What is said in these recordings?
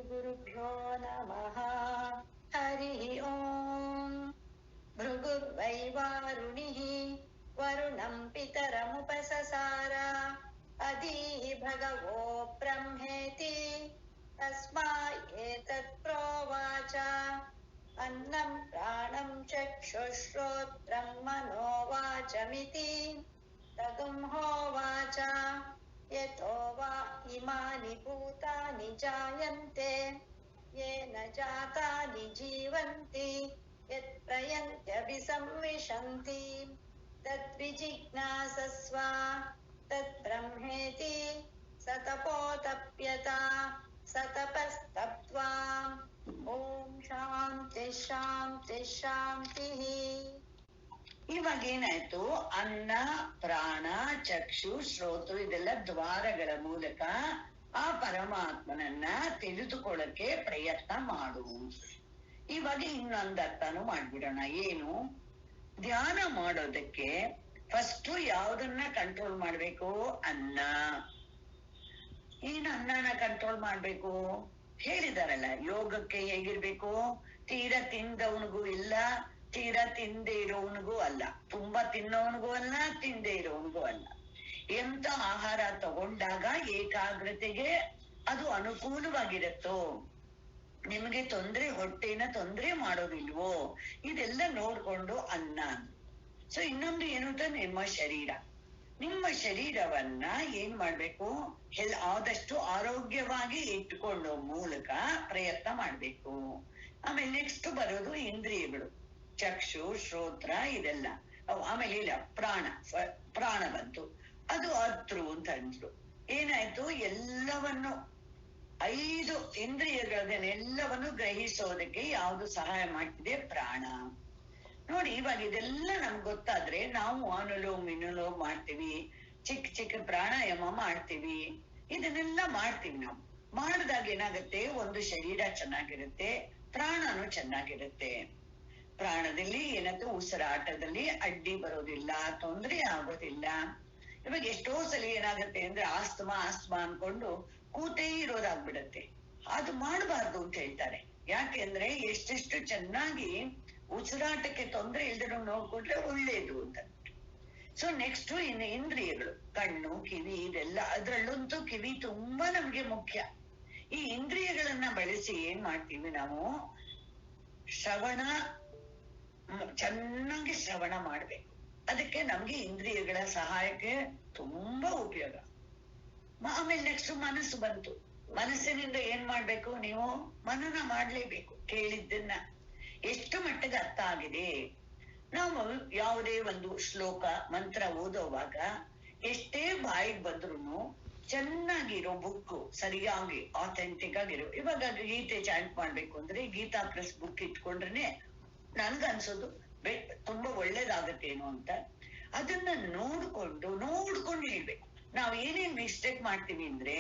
श्रीगुरुभ्यो नमः। हरिः ओम्। भृगुर्वैवारुणिः वरुणं पितरमुपससार अधीः भगवो ब्रह्मेति तस्मादेतत् प्रोवाच। अन्नं प्राणं चक्षुश्रोत्रं मनो वाचमिति तगुंहोवाच। यतो वा इमानि भूतानि जायन्ते येन जातानि जीवन्ति यत्प्रयन्त्यभिसंविशन्ति तद्विजिज्ञासस्व तद्ब्रह्मेति स तपोतप्यता स तपस्तप्त्वा। ॐ ಶಾಂತಿ ಶಾಂತಿ ಶಾಂತಿ. ಇವಾಗ ಏನಾಯ್ತು? ಅನ್ನ, ಪ್ರಾಣ, ಚಕ್ಷು, ಶ್ರೋತು ಇದೆಲ್ಲ ದ್ವಾರಗಳ ಮೂಲಕ ಆ ಪರಮಾತ್ಮನನ್ನ ತಿಳಿದುಕೊಳ್ಳಕ್ಕೆ ಪ್ರಯತ್ನ ಮಾಡು. ಇವಾಗ ಇನ್ನೊಂದು ಅರ್ಥನು ಮಾಡ್ಬಿಡೋಣ. ಏನು? ಧ್ಯಾನ ಮಾಡೋದಕ್ಕೆ ಫಸ್ಟ್ ಯಾವ್ದನ್ನ ಕಂಟ್ರೋಲ್ ಮಾಡ್ಬೇಕು? ಅನ್ನ. ಏನು ಅನ್ನನ ಕಂಟ್ರೋಲ್ ಮಾಡ್ಬೇಕು? ಹೇಳಿದಾರಲ್ಲ, ಯೋಗಕ್ಕೆ ಹೇಗಿರ್ಬೇಕು? ತೀರಾ ತಿಂದವನಿಗೂ ಇಲ್ಲ, ತೀರಾ ತಿಂದೆ ಇರೋವನಿಗೂ ಅಲ್ಲ, ತುಂಬಾ ತಿನ್ನೋವನಿಗೂ ಅಲ್ಲ, ತಿಂದೆ ಇರೋವನಿಗೂ ಅಲ್ಲ. ಎಂತ ಆಹಾರ ತಗೊಂಡಾಗ ಏಕಾಗ್ರತೆಗೆ ಅದು ಅನುಕೂಲವಾಗಿರುತ್ತೋ, ನಿಮಗೆ ಹೊಟ್ಟೆನ ತೊಂದರೆ ಮಾಡೋದಿಲ್ವೋ, ಇದೆಲ್ಲ ನೋಡ್ಕೊಂಡು ಅನ್ನ. ಸೊ ಇನ್ನೊಂದು ಏನು ಅಂತ, ನಿಮ್ಮ ಶರೀರವನ್ನ ಏನ್ ಮಾಡ್ಬೇಕು? ಆದಷ್ಟು ಆರೋಗ್ಯವಾಗಿ ಇಟ್ಕೊಳ್ಳೋ ಮೂಲಕ ಪ್ರಯತ್ನ ಮಾಡ್ಬೇಕು. ಆಮೇಲೆ ನೆಕ್ಸ್ಟ್ ಬರೋದು ಇಂದ್ರಿಯಗಳು, ಚಕ್ಷು, ಶ್ರೋತ್ರ ಇದೆಲ್ಲ. ಆಮೇಲೆ ಇಲ್ಲ, ಪ್ರಾಣ ಬಂತು. ಅದು ಅತೃ ಅಂತ ಅಂದ್ರು. ಏನಾಯ್ತು? ಎಲ್ಲವನ್ನು 5 ಇಂದ್ರಿಯಗಳನ್ನೆಲ್ಲವನ್ನು ಗ್ರಹಿಸೋದಕ್ಕೆ ಯಾವುದು ಸಹಾಯ ಮಾಡ್ತಿದೆ? ಪ್ರಾಣ. ನೋಡಿ, ಇವಾಗ ಇದೆಲ್ಲ ನಮ್ಗೆ ಗೊತ್ತಾದ್ರೆ ನಾವು ಅನುಲೋಮ್ ವಿನುಲೋಮ್ ಮಾಡ್ತೀವಿ, ಚಿಕ್ಕ ಚಿಕ್ಕ ಪ್ರಾಣಾಯಾಮ ಮಾಡ್ತೀವಿ, ಇದನ್ನೆಲ್ಲ ಮಾಡ್ತೀವಿ. ನಾವು ಮಾಡಿದಾಗ ಏನಾಗುತ್ತೆ? ಒಂದು ಶರೀರ ಚೆನ್ನಾಗಿರುತ್ತೆ, ಪ್ರಾಣನು ಚೆನ್ನಾಗಿರುತ್ತೆ. ಪ್ರಾಣದಲ್ಲಿ ಏನಾದ್ರು ಉಸಿರಾಟದಲ್ಲಿ ಅಡ್ಡಿ ಬರೋದಿಲ್ಲ, ತೊಂದರೆ ಆಗೋದಿಲ್ಲ. ಇವಾಗ ಎಷ್ಟೋ ಸಲ ಏನಾಗುತ್ತೆ ಅಂದ್ರೆ ಆಸ್ತಮಾ ಅನ್ಕೊಂಡು ಕೂತೇ ಇರೋದಾಗ್ಬಿಡತ್ತೆ. ಅದು ಮಾಡಬಾರ್ದು ಅಂತ ಹೇಳ್ತಾರೆ. ಯಾಕೆಂದ್ರೆ ಎಷ್ಟೆಷ್ಟು ಚೆನ್ನಾಗಿ ಉಸಿರಾಟಕ್ಕೆ ತೊಂದರೆ ಇಲ್ದಿರೋ ನೋಡ್ಕೊಂಡ್ರೆ ಒಳ್ಳೇದು ಅಂತ. ಸೊ ನೆಕ್ಸ್ಟ್ ಇನ್ನು ಇಂದ್ರಿಯಗಳು, ಕಣ್ಣು, ಕಿವಿ ಇದೆಲ್ಲ. ಅದ್ರಲ್ಲಂತೂ ಕಿವಿ ತುಂಬಾ ನಮ್ಗೆ ಮುಖ್ಯ. ಈ ಇಂದ್ರಿಯಗಳನ್ನ ಬಳಸಿ ಏನ್ ಮಾಡ್ತೀವಿ ನಾವು? ಚೆನ್ನಾಗಿ ಶ್ರವಣ ಮಾಡ್ಬೇಕು. ಅದಕ್ಕೆ ನಮ್ಗೆ ಇಂದ್ರಿಯಗಳ ಸಹಾಯಕ್ಕೆ ತುಂಬಾ ಉಪಯೋಗ. ಆಮೇಲೆ ನೆಕ್ಸ್ಟ್ ಮನಸ್ಸು ಬಂತು. ಮನಸ್ಸಿನಿಂದ ಏನ್ ಮಾಡ್ಬೇಕು? ನೀವು ಮನನ ಮಾಡ್ಲೇಬೇಕು. ಕೇಳಿದ್ದನ್ನ ಎಷ್ಟು ಮಟ್ಟಿಗೆ ಅರ್ಥ ಆಗಿದೆ. ನಾವು ಯಾವುದೇ ಒಂದು ಶ್ಲೋಕ ಮಂತ್ರ ಓದೋವಾಗ ಎಷ್ಟೇ ಬಾಯಿಗೆ ಬಂದ್ರು ಚೆನ್ನಾಗಿರೋ ಬುಕ್, ಸರಿಯಾಗಿ ಆಥೆಂಟಿಕ್ ಆಗಿರೋ. ಇವಾಗ ಗೀತೆ ಚಾಂಟ್ ಮಾಡ್ಬೇಕು ಅಂದ್ರೆ ಗೀತಾ ಪ್ರೆಸ್ ಬುಕ್ ಇಟ್ಕೊಂಡ್ರೆ ನನ್ಗನ್ಸೋದು ತುಂಬಾ ಒಳ್ಳೇದಾಗತ್ತೇನೋ ಅಂತ. ಅದನ್ನ ನೋಡ್ಕೊಂಡು ಹೇಳ್ಬೇಕು. ನಾವ್ ಏನೇನ್ ಮಿಸ್ಟೇಕ್ ಮಾಡ್ತೀವಿ ಅಂದ್ರೆ,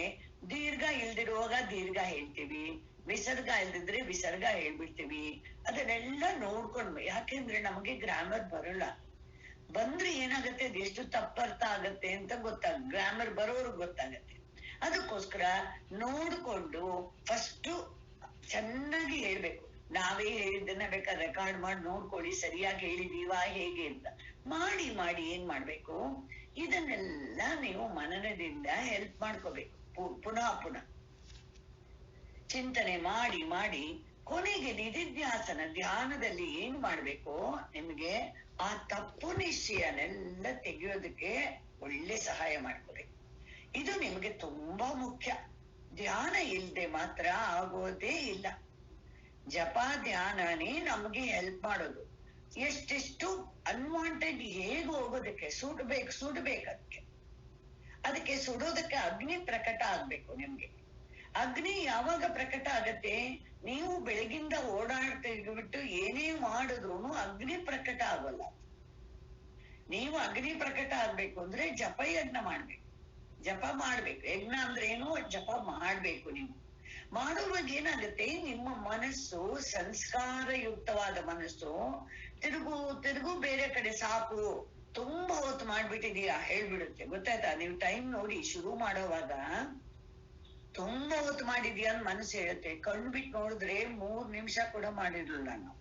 ದೀರ್ಘ ಇಲ್ದಿರುವಾಗ ದೀರ್ಘ ಹೇಳ್ತೀವಿ, ವಿಸರ್ಗ ಇಲ್ದಿದ್ರೆ ವಿಸರ್ಗ ಹೇಳ್ಬಿಡ್ತೀವಿ. ಅದನ್ನೆಲ್ಲ ನೋಡ್ಕೊಂಡು, ಯಾಕೆಂದ್ರೆ ನಮಗೆ ಗ್ರಾಮರ್ ಬರಲ್ಲ. ಬಂದ್ರೆ ಏನಾಗತ್ತೆ? ಅದೆಷ್ಟು ತಪ್ಪರ್ಥ ಆಗತ್ತೆ ಅಂತ ಗ್ರಾಮರ್ ಬರೋರ್ಗ್ ಗೊತ್ತಾಗತ್ತೆ. ಅದಕ್ಕೋಸ್ಕರ ನೋಡ್ಕೊಂಡು ಫಸ್ಟ್ ಚೆನ್ನಾಗಿ ಹೇಳ್ಬೇಕು. ನಾವೇ ಹೇಳಿದ್ದನ್ನ ಬೇಕಾದ್ರೆ ರೆಕಾರ್ಡ್ ಮಾಡಿ ನೋಡ್ಕೊಳ್ಳಿ, ಸರಿಯಾಗಿ ಹೇಳಿದೀವಾ ಹೇಗೆ ಅಂತ ಮಾಡಿ ಏನ್ ಮಾಡ್ಬೇಕು? ಇದನ್ನೆಲ್ಲ ನೀವು ಮನನದಿಂದ ಹೆಲ್ಪ್ ಮಾಡ್ಕೋಬೇಕು. ಪುನಃ ಚಿಂತನೆ ಮಾಡಿ ಕೊನೆಗೆ ನಿಧಿಧ್ಯಾಸನ ಧ್ಯಾನದಲ್ಲಿ ಏನ್ ಮಾಡ್ಬೇಕು? ನಿಮ್ಗೆ ಆ ತಪ್ಪು ನಿಶ್ಚಯನೆಲ್ಲ ತೆಗೆಯೋದಕ್ಕೆ ಒಳ್ಳೆ ಸಹಾಯ ಮಾಡ್ಕೋಬೇಕು. ಇದು ನಿಮ್ಗೆ ತುಂಬಾ ಮುಖ್ಯ. ಧ್ಯಾನ ಇಲ್ದೆ ಮಾತ್ರ ಆಗೋದೇ ಇಲ್ಲ. ಜಪ ಧ್ಯಾನನೇ ನಮ್ಗೆ ಹೆಲ್ಪ್ ಮಾಡೋದು. ಎಷ್ಟೆಷ್ಟು ಅನ್ವಾಂಟೆಡ್ ಹೇಗೆ ಹೋಗೋದಕ್ಕೆ ಸುಡ್ಬೇಕು. ಅದಕ್ಕೆ ಸುಡೋದಕ್ಕೆ ಅಗ್ನಿ ಪ್ರಕಟ ಆಗ್ಬೇಕು. ನಿಮ್ಗೆ ಅಗ್ನಿ ಯಾವಾಗ ಪ್ರಕಟ ಆಗತ್ತೆ? ನೀವು ಬೆಳಗಿಂದ ಓಡಾಡ್ತಿಬಿಟ್ಟು ಏನೇ ಮಾಡಿದ್ರು ಅಗ್ನಿ ಪ್ರಕಟ ಆಗೋಲ್ಲ. ನೀವು ಅಗ್ನಿ ಪ್ರಕಟ ಆಗ್ಬೇಕು ಅಂದ್ರೆ ಜಪಯಜ್ಞ ಮಾಡ್ಬೇಕು. ಯಜ್ಞ ಅಂದ್ರೆ ಏನು? ಜಪ ಮಾಡ್ಬೇಕು. ನೀವು ಮಾಡುವಾಗ ಏನಾಗುತ್ತೆ? ನಿಮ್ಮ ಮನಸ್ಸು ಸಂಸ್ಕಾರಯುಕ್ತವಾದ ಮನಸ್ಸು ತಿರುಗು ಬೇರೆ ಕಡೆ ಸಾಕು, ತುಂಬಾ ಹೊತ್ತು ಮಾಡ್ಬಿಟ್ಟಿದೀಯಾ ಹೇಳ್ಬಿಡುತ್ತೆ. ಗೊತ್ತಾಯ್ತಾ? ನೀವು ಟೈಮ್ ನೋಡಿ ಶುರು ಮಾಡೋವಾಗ ತುಂಬಾ ಹೊತ್ತು ಮಾಡಿದ್ಯಾ ಅಂತ ಮನಸ್ಸು ಹೇಳುತ್ತೆ. ಕಣ್ಣು ಬಿಟ್ಟು ನೋಡಿದ್ರೆ 3 ನಿಮಿಷ ಕೂಡ ಮಾಡಿರ್ಲಿಲ್ಲ ನಾವು.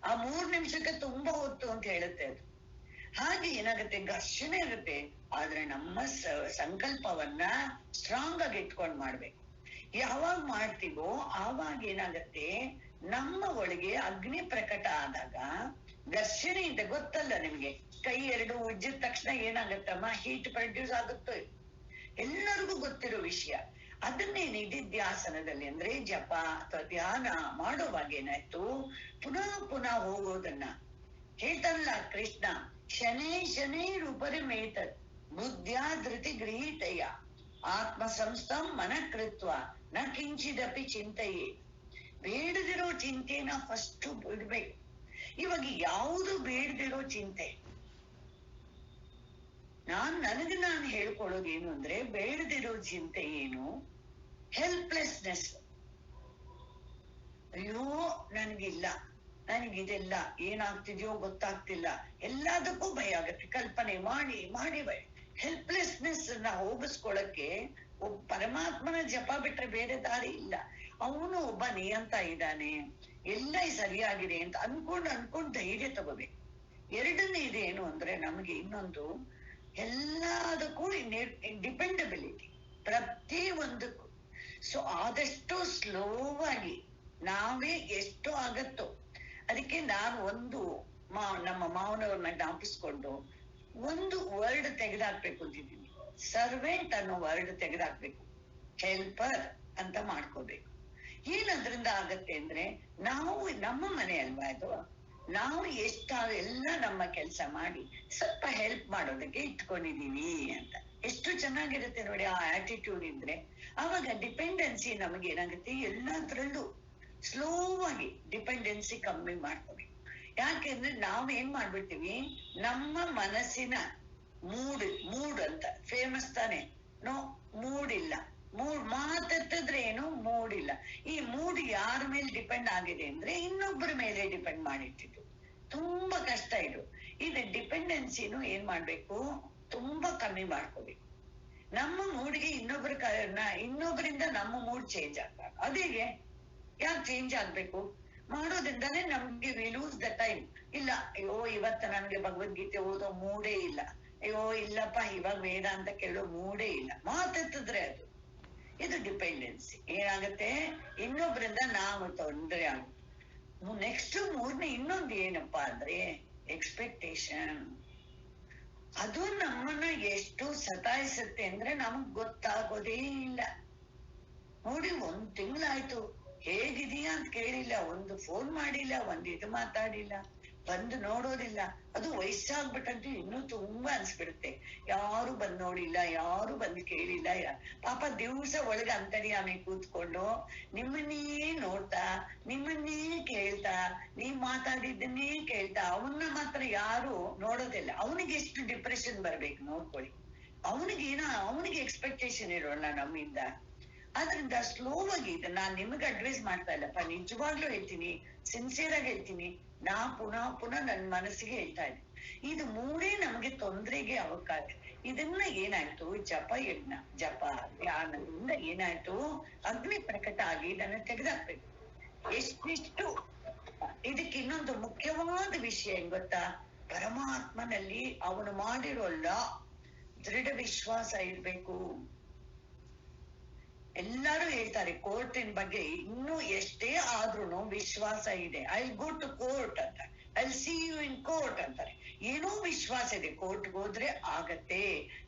ಆ 3 ನಿಮಿಷಕ್ಕೆ ತುಂಬಾ ಹೊತ್ತು ಅಂತ ಹೇಳುತ್ತೆ ಅದು. ಹಾಗೆ ಏನಾಗುತ್ತೆ, ಘರ್ಷಣೆ ಇರುತ್ತೆ. ಆದ್ರೆ ನಮ್ಮ ಸಂಕಲ್ಪವನ್ನ ಸ್ಟ್ರಾಂಗ್ ಆಗಿ ಇಟ್ಕೊಂಡ್ ಮಾಡ್ಬೇಕು. ಯಾವಾಗ ಮಾಡ್ತೀವೋ ಆವಾಗ ಏನಾಗತ್ತೆ, ನಮ್ಮ ಒಳಗೆ ಅಗ್ನಿ ಪ್ರಕಟ ಆದಾಗ ಘರ್ಷಣೆ ಇದೆ. ಗೊತ್ತಲ್ಲ ನಿಮ್ಗೆ, ಕೈ 2 ಉಜ್ಜಿದ ತಕ್ಷಣ ಏನಾಗತ್ತಮ್ಮ, ಹೀಟ್ ಪ್ರೊಡ್ಯೂಸ್ ಆಗುತ್ತೆ, ಎಲ್ಲರಿಗೂ ಗೊತ್ತಿರೋ ವಿಷಯ. ಅದನ್ನೇ ನಿಧಿಧ್ಯಾಸನದಲ್ಲಿ ಅಂದ್ರೆ ಜಪ ಅಥವಾ ಧ್ಯಾನ ಮಾಡುವಾಗ ಏನಾಯ್ತು, ಪುನಃ ಪುನಃ ಹೋಗೋದನ್ನ ಹೇಳ್ತಾನಲ್ಲ ಕೃಷ್ಣ, ಶನೇ ಶನೈರುಪರಿಮೇತತ್ ಬುದ್ಧ್ಯಾ ಧೃತಿ ಗೃಹೀತಯ ಆತ್ಮ ಸಂಸ್ಥಂ ಮನಃಕೃತ್ವ ನ ಕಿಂಚಿದಪಿ ಚಿಂತೆಯೇ. ಬೇಡದಿರೋ ಚಿಂತೆನ ಫಸ್ಟ್ ಬಿಡ್ಬೇಕು. ಇವಾಗ ಯಾವುದು ಬೇಡದಿರೋ ಚಿಂತೆ, ನನಗೆ ನಾನು ಹೇಳ್ಕೊಳ್ಳೋದು ಏನು ಅಂದ್ರೆ, ಬೇಡದಿರೋ ಚಿಂತೆ ಏನು, ಹೆಲ್ಪ್ಲೆಸ್ನೆಸ್. ಅಯ್ಯೋ ನನಗಿಲ್ಲ, ನನಗಿದೆಲ್ಲ, ಏನಾಗ್ತಿದ್ಯೋ ಗೊತ್ತಾಗ್ತಿಲ್ಲ, ಎಲ್ಲದಕ್ಕೂ ಭಯ ಆಗತ್ತೆ. ಕಲ್ಪನೆ ಮಾಡಿ ಮಾಡಿ ಭಯ. ಹೆಲ್ಪ್ಲೆಸ್ನೆಸ್ ನ ಹೋಗಿಸ್ಕೊಳಕ್ಕೆ ಪರಮಾತ್ಮನ ಜಪ ಬಿಟ್ರೆ ಬೇರೆ ದಾರಿ ಇಲ್ಲ. ಅವನು ಒಬ್ಬ ನಿಯಂತ ಇದ್ದಾನೆ, ಎಲ್ಲ ಸರಿಯಾಗಿದೆ ಅಂತ ಅನ್ಕೊಂಡು ಧೈರ್ಯ ತಗೋಬೇಕು. ಎರಡನೇದು ಏನು ಅಂದ್ರೆ, ನಮ್ಗೆ ಇನ್ನೊಂದು ಎಲ್ಲದಕ್ಕೂ ಡಿಪೆಂಡಬಿಲಿಟಿ, ಪ್ರತಿ ಒಂದಕ್ಕೂ. ಸೊ ಆದಷ್ಟು ಸ್ಲೋ ಆಗಿ ನಾವೇ ಎಷ್ಟು ಆಗತ್ತೋ. ಅದಕ್ಕೆ ನಾನು ನಮ್ಮ ಮಾವನವ್ರನ್ನ ಜ್ಞಾಪಿಸ್ಕೊಂಡು ಒಂದು ವರ್ಡ್ ತೆಗೆದಾಕ್ಬೇಕು ಅಂತಿದ್ದೀನಿ. ಸರ್ವೆಂಟ್ ಅನ್ನೋ ವರ್ಡ್ ತೆಗೆದಾಕ್ಬೇಕು, ಹೆಲ್ಪರ್ ಅಂತ ಮಾಡ್ಕೋಬೇಕು. ಏನದ್ರಿಂದ ಆಗತ್ತೆ ಅಂದ್ರೆ, ನಾವು ನಮ್ಮ ಮನೆ ಅಲ್ವಾ ಇದು, ನಾವು ಎಲ್ಲ ನಮ್ಮ ಕೆಲಸ ಮಾಡಿ ಸ್ವಲ್ಪ ಹೆಲ್ಪ್ ಮಾಡೋದಕ್ಕೆ ಇಟ್ಕೊಂಡಿದೀವಿ ಅಂತ. ಎಷ್ಟು ಚೆನ್ನಾಗಿರುತ್ತೆ ನೋಡಿ ಆ ಆಟಿಟ್ಯೂಡ್ ಇದ್ರೆ. ಆವಾಗ ಡಿಪೆಂಡೆನ್ಸಿ ನಮಗೆ ಏನಾಗುತ್ತೆ, ಎಲ್ಲದ್ರಲ್ಲೂ ಸ್ಲೋ ಆಗಿ ಡಿಪೆಂಡೆನ್ಸಿ ಕಮ್ಮಿ ಮಾಡ್ಕೋಬೇಕು. ಯಾಕೆಂದ್ರೆ ನಾವ್ ಏನ್ ಮಾಡ್ಬಿಡ್ತೀವಿ, ನಮ್ಮ ಮನಸ್ಸಿನ ಮೂಡ್ ಅಂತ ಫೇಮಸ್ ತಾನೆ, ಮೂಡ್ ಇಲ್ಲ. ಮಾತೆತ್ತಿದ್ರೆ ಏನು ಮೂಡ್ ಇಲ್ಲ. ಈ ಮೂಡ್ ಯಾರ ಮೇಲೆ ಡಿಪೆಂಡ್ ಆಗಿದೆ ಅಂದ್ರೆ, ಇನ್ನೊಬ್ಬರ ಮೇಲೆ ಡಿಪೆಂಡ್ ಮಾಡಿಟ್ಟಿದ್ದು. ತುಂಬಾ ಕಷ್ಟ ಇದು. ಡಿಪೆಂಡೆನ್ಸಿನು ಏನ್ ಮಾಡ್ಬೇಕು, ತುಂಬಾ ಕಮ್ಮಿ ಮಾಡ್ಕೋಬೇಕು. ನಮ್ಮ ಮೂಡ್ಗೆ ಇನ್ನೊಬ್ಬರಿಂದ ನಮ್ಮ ಮೂಡ್ ಚೇಂಜ್ ಆಗ್ಬಾರ್ದು. ಅದೇಗೆ ಯಾಕೆ ಚೇಂಜ್ ಆಗ್ಬೇಕು, ಮಾಡೋದ್ರಿಂದಾನೇ ನಮ್ಗೆ ವಿ ಲೂಸ್ ದ ಟೈಮ್. ಇಲ್ಲ, ಅಯ್ಯೋ ಇವತ್ತ ನನ್ಗೆ ಭಗವದ್ಗೀತೆ ಓದೋ ಮೂಡೇ ಇಲ್ಲ, ಅಯ್ಯೋ ಇಲ್ಲಪ್ಪ ಇವಾಗ ವೇದ ಅಂತ ಕೇಳೋ ಮೂಡೇ ಇಲ್ಲ, ಮಾತೆತ್ತಿದ್ರೆ ಅದು. ಇದು ಡಿಪೆಂಡೆನ್ಸಿ. ಏನಾಗತ್ತೆ, ಇನ್ನೊಬ್ಬರಿಂದ ನಾವು ತೊಂದರೆ ಆಗುತ್ತೆ. ನೆಕ್ಸ್ಟ್ ಮೂರನೇ ಇನ್ನೊಂದು ಏನಪ್ಪಾ ಅಂದ್ರೆ ಎಕ್ಸ್ಪೆಕ್ಟೇಷನ್. ಅದು ನಮ್ಮನ್ನ ಎಷ್ಟು ಸತಾಯಿಸುತ್ತೆ ಅಂದ್ರೆ ನಮಗ್ ಗೊತ್ತಾಗೋದೇ ಇಲ್ಲ. ನೋಡಿ, 1 ತಿಂಗಳಾಯ್ತು, ಹೇಗಿದೀಯಾ ಅಂತ ಕೇಳಿಲ್ಲ, ಒಂದು ಫೋನ್ ಮಾಡಿಲ್ಲ, ಇದು ಮಾತಾಡಿಲ್ಲ, ಬಂದು ನೋಡೋದಿಲ್ಲ. ಅದು ವಯಸ್ಸಾಗ್ಬಿಟ್ಟಂತೂ ಇನ್ನೂ ತುಂಬಾ ಅನ್ಸ್ಬಿಡುತ್ತೆ. ಯಾರು ಬಂದ್ ನೋಡಿಲ್ಲ, ಯಾರು ಬಂದು ಕೇಳಿಲ್ಲ. ಪಾಪ ದಿವ್ಸ ಒಳಗೆ ಅಂತರ್ಯಾಮಿ ಕೂತ್ಕೊಂಡು ನಿಮ್ಮನ್ನೇ ನೋಡ್ತಾ, ನಿಮ್ಮನ್ನೇ ಕೇಳ್ತಾ, ನೀವ್ ಮಾತಾಡಿದ್ದನ್ನೇ ಕೇಳ್ತಾ, ಅವನ್ನ ಮಾತ್ರ ಯಾರು ನೋಡೋದಿಲ್ಲ. ಅವನಿಗೆ ಎಷ್ಟು ಡಿಪ್ರೆಷನ್ ಬರ್ಬೇಕು ನೋಡ್ಕೊಳ್ಳಿ. ಅವನಿಗೆ ಎಕ್ಸ್ಪೆಕ್ಟೇಷನ್ ಇರೋಲ್ಲ ನಮ್ಮಿಂದ. ಆದ್ರಿಂದ ಸ್ಲೋ ಆಗಿ ನಾನ್ ನಿಮಗೆ ಅಡ್ವೈಸ್ ಮಾಡ್ತಾ ಇಲ್ಲಪ್ಪ, ನಿಜವಾಗ್ಲೂ ಹೇಳ್ತೀನಿ, ಸಿನ್ಸಿಯರ್ ಆಗಿ ಹೇಳ್ತೀನಿ. ಪುನಃ ನನ್ ಮನಸ್ಸಿಗೆ ಹೇಳ್ತಾ ಇದ್ದೀನಿ, ಇದು ಮೂರೇ ನಮಗೆ ತೊಂದರೆಗೆ ಅವಕಾಶ. ಇದನ್ನ ಏನಾಯ್ತು, ಜಪ ಧ್ಯಾನದಿಂದ ಏನಾಯ್ತು, ಅಗ್ನಿ ಪ್ರಕಟ ಆಗಿ ಇದನ್ನ ತೆಗೆದಾಕ್ಬೇಕು. ಎಷ್ಟಿಷ್ಟು ಇದಕ್ಕೆ ಇನ್ನೊಂದು ಮುಖ್ಯವಾದ ವಿಷಯ ಏನ್ ಗೊತ್ತಾ, ಪರಮಾತ್ಮನಲ್ಲಿ ಅವನು ಮಾಡಿರೋಲ್ಲ ದೃಢ ವಿಶ್ವಾಸ ಇರ್ಬೇಕು. ಎಲ್ಲರೂ ಹೇಳ್ತಾರೆ ಕೋರ್ಟಿನ ಬಗ್ಗೆ ಇನ್ನೂ ಎಷ್ಟೇ ಆದ್ರೂ ವಿಶ್ವಾಸ ಇದೆ. ಐ ಗೋ ಟು ಕೋರ್ಟ್ ಅಂತ, I see you in court ಅಂತಾರೆ. ಏನೋ ವಿಶ್ವಾಸ ಇದೆ, ಕೋರ್ಟ್ಗೆ ಹೋದ್ರೆ ಆಗತ್ತೆ,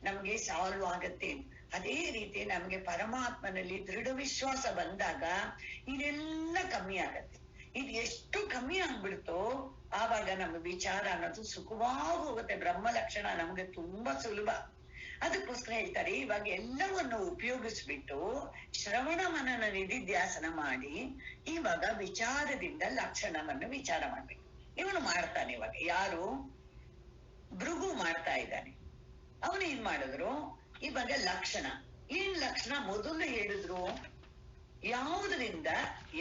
ನಮ್ಗೆ ಸಾಲ್ವ್ ಆಗತ್ತೆ. ಅದೇ ರೀತಿ ನಮ್ಗೆ ಪರಮಾತ್ಮನಲ್ಲಿ ದೃಢ ವಿಶ್ವಾಸ ಬಂದಾಗ ಇದೆಲ್ಲ ಕಮ್ಮಿ ಆಗತ್ತೆ. ಇದು ಎಷ್ಟು ಕಮ್ಮಿ ಆಗ್ಬಿಡ್ತೋ ಆವಾಗ ನಮ್ಮ ವಿಚಾರ ಅನ್ನೋದು ಸುಖವಾಗಿ ಹೋಗುತ್ತೆ. ಬ್ರಹ್ಮ ಲಕ್ಷಣ ನಮ್ಗೆ ತುಂಬಾ ಸುಲಭ. ಅದಕ್ಕೋಸ್ಕರ ಹೇಳ್ತಾರೆ, ಇವಾಗ ಎಲ್ಲವನ್ನು ಉಪಯೋಗಿಸ್ಬಿಟ್ಟು ಶ್ರವಣ ಮನನ ನಿಧಿಧ್ಯಾಸನ ಮಾಡಿ ಇವಾಗ ವಿಚಾರದಿಂದ ಲಕ್ಷಣವನ್ನು ವಿಚಾರ ಮಾಡ್ಬೇಕು. ಇವನು ಮಾಡ್ತಾನೆ. ಇವಾಗ ಯಾರು, ಭೃಗು ಮಾಡ್ತಾ ಇದ್ದಾನೆ. ಅವನು ಏನ್ ಮಾಡಿದ್ರು, ಇವಾಗ ಲಕ್ಷಣ ಏನ್ ಲಕ್ಷಣ ಮೊದಲು ಹೇಳಿದ್ರು, ಯಾವುದರಿಂದ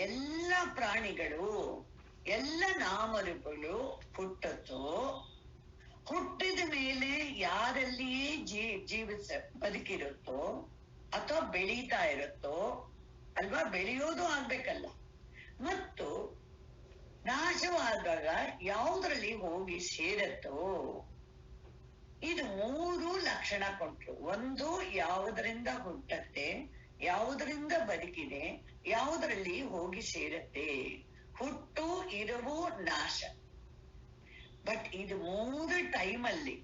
ಎಲ್ಲ ಪ್ರಾಣಿಗಳು ಎಲ್ಲ ನಾಮರೂಪಗಳು ಹುಟ್ಟುತ್ತೋ, ಹುಟ್ಟಿದ ಮೇಲೆ ಯಾರಲ್ಲಿಯೇ ಬದುಕಿರುತ್ತೋ ಅಥವಾ ಬೆಳೀತಾ ಇರುತ್ತೋ ಅಲ್ವಾ, ಬೆಳೆಯೋದು ಆಗ್ಬೇಕಲ್ಲ. ಮತ್ತು ನಾಶವಾದಾಗ ಯಾವುದ್ರಲ್ಲಿ ಹೋಗಿ ಸೇರತ್ತೋ, ಇದು 3 ಲಕ್ಷಣ ಕೊಟ್ರು. ಒಂದು, ಯಾವುದರಿಂದ ಹುಟ್ಟತ್ತೆ, ಯಾವುದರಿಂದ ಬದುಕಿದೆ, ಯಾವುದರಲ್ಲಿ ಹೋಗಿ ಸೇರತ್ತೆ. ಹುಟ್ಟು, ಇರುವು, ನಾಶ. ಬಟ್ ಇದು 3 ಟೈಮಲ್ಲಿ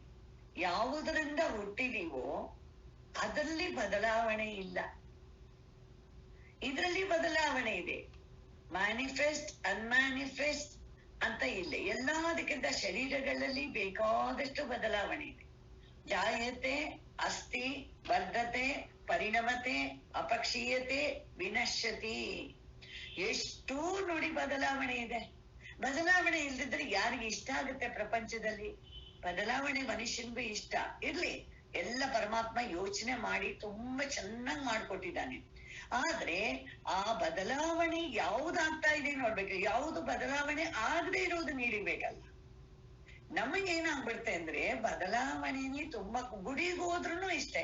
ಯಾವುದರಿಂದ ಹುಟ್ಟಿದೀವೋ ಅದರಲ್ಲಿ ಬದಲಾವಣೆ ಇಲ್ಲ, ಇದರಲ್ಲಿ ಬದಲಾವಣೆ ಇದೆ. ಮ್ಯಾನಿಫೆಸ್ಟ್, ಅನ್ಮ್ಯಾನಿಫೆಸ್ಟ್ ಅಂತ ಇಲ್ಲ. ಎಲ್ಲದಕ್ಕಿಂತ ಶರೀರಗಳಲ್ಲಿ ಬೇಕಾದಷ್ಟು ಬದಲಾವಣೆ ಇದೆ. ಜಾಯತೆ, ಅಸ್ಥಿ, ವರ್ಧತೆ, ಪರಿಣಮತೆ, ಅಪಕ್ಷೀಯತೆ, ವಿನಶ್ಯತಿ. ಎಷ್ಟು ನೋಡಿ ಬದಲಾವಣೆ ಇದೆ. ಬದಲಾವಣೆ ಇಲ್ದಿದ್ರೆ ಯಾರಿಗೆ ಇಷ್ಟ ಆಗುತ್ತೆ ಪ್ರಪಂಚದಲ್ಲಿ? ಬದಲಾವಣೆ ಮನುಷ್ಯನ್ಗೂ ಇಷ್ಟ ಇರ್ಲಿ. ಎಲ್ಲ ಪರಮಾತ್ಮ ಯೋಚನೆ ಮಾಡಿ ತುಂಬಾ ಚೆನ್ನಾಗಿ ಮಾಡ್ಕೊಟ್ಟಿದ್ದಾನೆ. ಆದ್ರೆ ಆ ಬದಲಾವಣೆ ಯಾವ್ದಾಗ್ತಾ ಇದೆ ನೋಡ್ಬೇಕು. ಯಾವ್ದು ಬದಲಾವಣೆ ಆಗದೆ ಇರೋದು ನೀಡಿಬೇಕಲ್ಲ. ನಮಗೇನಾಗ್ಬಿಡುತ್ತೆ ಅಂದ್ರೆ ಬದಲಾವಣೆನೇ ತುಂಬಾ. ಗುಡಿಗೆ ಹೋದ್ರೂ ಇಷ್ಟೇ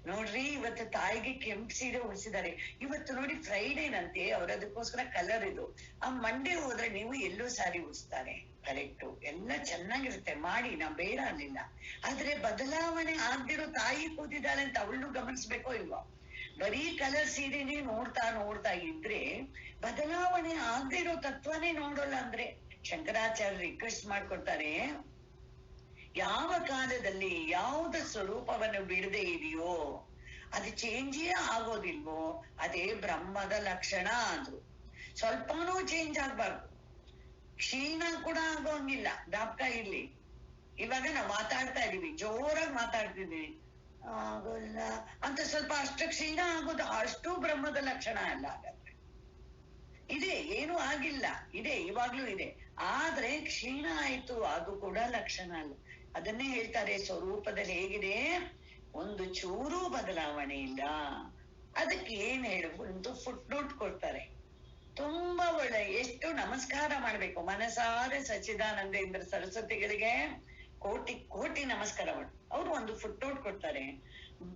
ನೋಡ್ರಿ. ಇವತ್ತು ತಾಯಿಗೆ ಕೆಂಪು ಸೀರೆ ಉಡಿಸಿದ್ದಾರೆ. ಇವತ್ತು ನೋಡಿ ಫ್ರೈಡೇನಂತೆ, ಅವ್ರ ಅದಕ್ಕೋಸ್ಕರ ಕಲರ್ ಇದು. ಆ ಮಂಡೇ ಹೋದ್ರೆ ನೀವು ಎಲ್ಲೋ ಸಾರಿ ಉಡಿಸ್ತಾರೆ. ಕರೆಕ್ಟು, ಎಲ್ಲ ಚೆನ್ನಾಗಿರುತ್ತೆ ಮಾಡಿ, ನಾವ್ ಬೇಡ ಅನ್ನಿಲ್ಲ. ಆದ್ರೆ ಬದಲಾವಣೆ ಆಗ್ದಿರೋ ತಾಯಿ ಕೂತಿದ್ದಾಳೆ ಅಂತ ಅವಳು ಗಮನಿಸ್ಬೇಕೋ ಇಲ್ವಾ? ಬರೀ ಕಲರ್ ಸೀರೆನೇ ನೋಡ್ತಾ ಇದ್ರೆ ಬದಲಾವಣೆ ಆಗದೆ ಇರೋ ತತ್ವನೇ ನೋಡೋಲ್ಲ ಅಂದ್ರೆ. ಶಂಕರಾಚಾರ್ಯ ರಿಕ್ವೆಸ್ಟ್ ಮಾಡ್ಕೊಡ್ತಾರೆ, ಯಾವ ಕಾಲದಲ್ಲಿ ಯಾವ್ದ ಸ್ವರೂಪವನ್ನು ಬಿಡದೆ ಇದೆಯೋ ಅದು ಚೇಂಜೇ ಆಗೋದಿಲ್ವೋ ಅದೇ ಬ್ರಹ್ಮದ ಲಕ್ಷಣ. ಅಂದ್ರು ಸ್ವಲ್ಪನೂ ಚೇಂಜ್ ಆಗ್ಬಾರ್ದು, ಕ್ಷೀಣ ಕೂಡ ಆಗೋಂಗಿಲ್ಲ. ಜ್ಞಾಪಕ ಇರ್ಲಿ. ಇವಾಗ ನಾವು ಮಾತಾಡ್ತಾ ಇದೀವಿ, ಜೋರಾಗಿ ಮಾತಾಡ್ತಿದೀವಿ, ಆಗೋಲ್ಲ ಅಂತ ಸ್ವಲ್ಪ ಅಷ್ಟು ಕ್ಷೀಣ ಆಗೋದು ಅಷ್ಟು ಬ್ರಹ್ಮದ ಲಕ್ಷಣ ಅಲ್ಲ. ಹಾಗಾದ್ರೆ ಇದೆ, ಏನೂ ಆಗಿಲ್ಲ, ಇದೆ, ಇವಾಗ್ಲೂ ಇದೆ. ಆದ್ರೆ ಕ್ಷೀಣ ಆಯ್ತು, ಅದು ಕೂಡ ಲಕ್ಷಣ ಅಲ್ಲ. ಅದನ್ನೇ ಹೇಳ್ತಾರೆ, ಸ್ವರೂಪದಲ್ಲಿ ಹೇಗಿದೆ, ಒಂದು ಚೂರು ಬದಲಾವಣೆ ಇಲ್ಲ. ಅದಕ್ಕೆ ಏನ್ ಒಂದು ಫುಟ್ ನೋಟ್ ಕೊಡ್ತಾರೆ, ತುಂಬಾ ಒಳ್ಳೆ. ಎಷ್ಟು ನಮಸ್ಕಾರ ಮಾಡ್ಬೇಕು ಮನಸಾರೆ ಸಚ್ಚಿದಾನಂದೇಂದ್ರ ಸರಸ್ವತಿಗಳಿಗೆ ಕೋಟಿ ಕೋಟಿ ನಮಸ್ಕಾರ ಮಾಡು. ಅವ್ರು ಒಂದು ಫುಟ್ ನೋಟ್ ಕೊಡ್ತಾರೆ,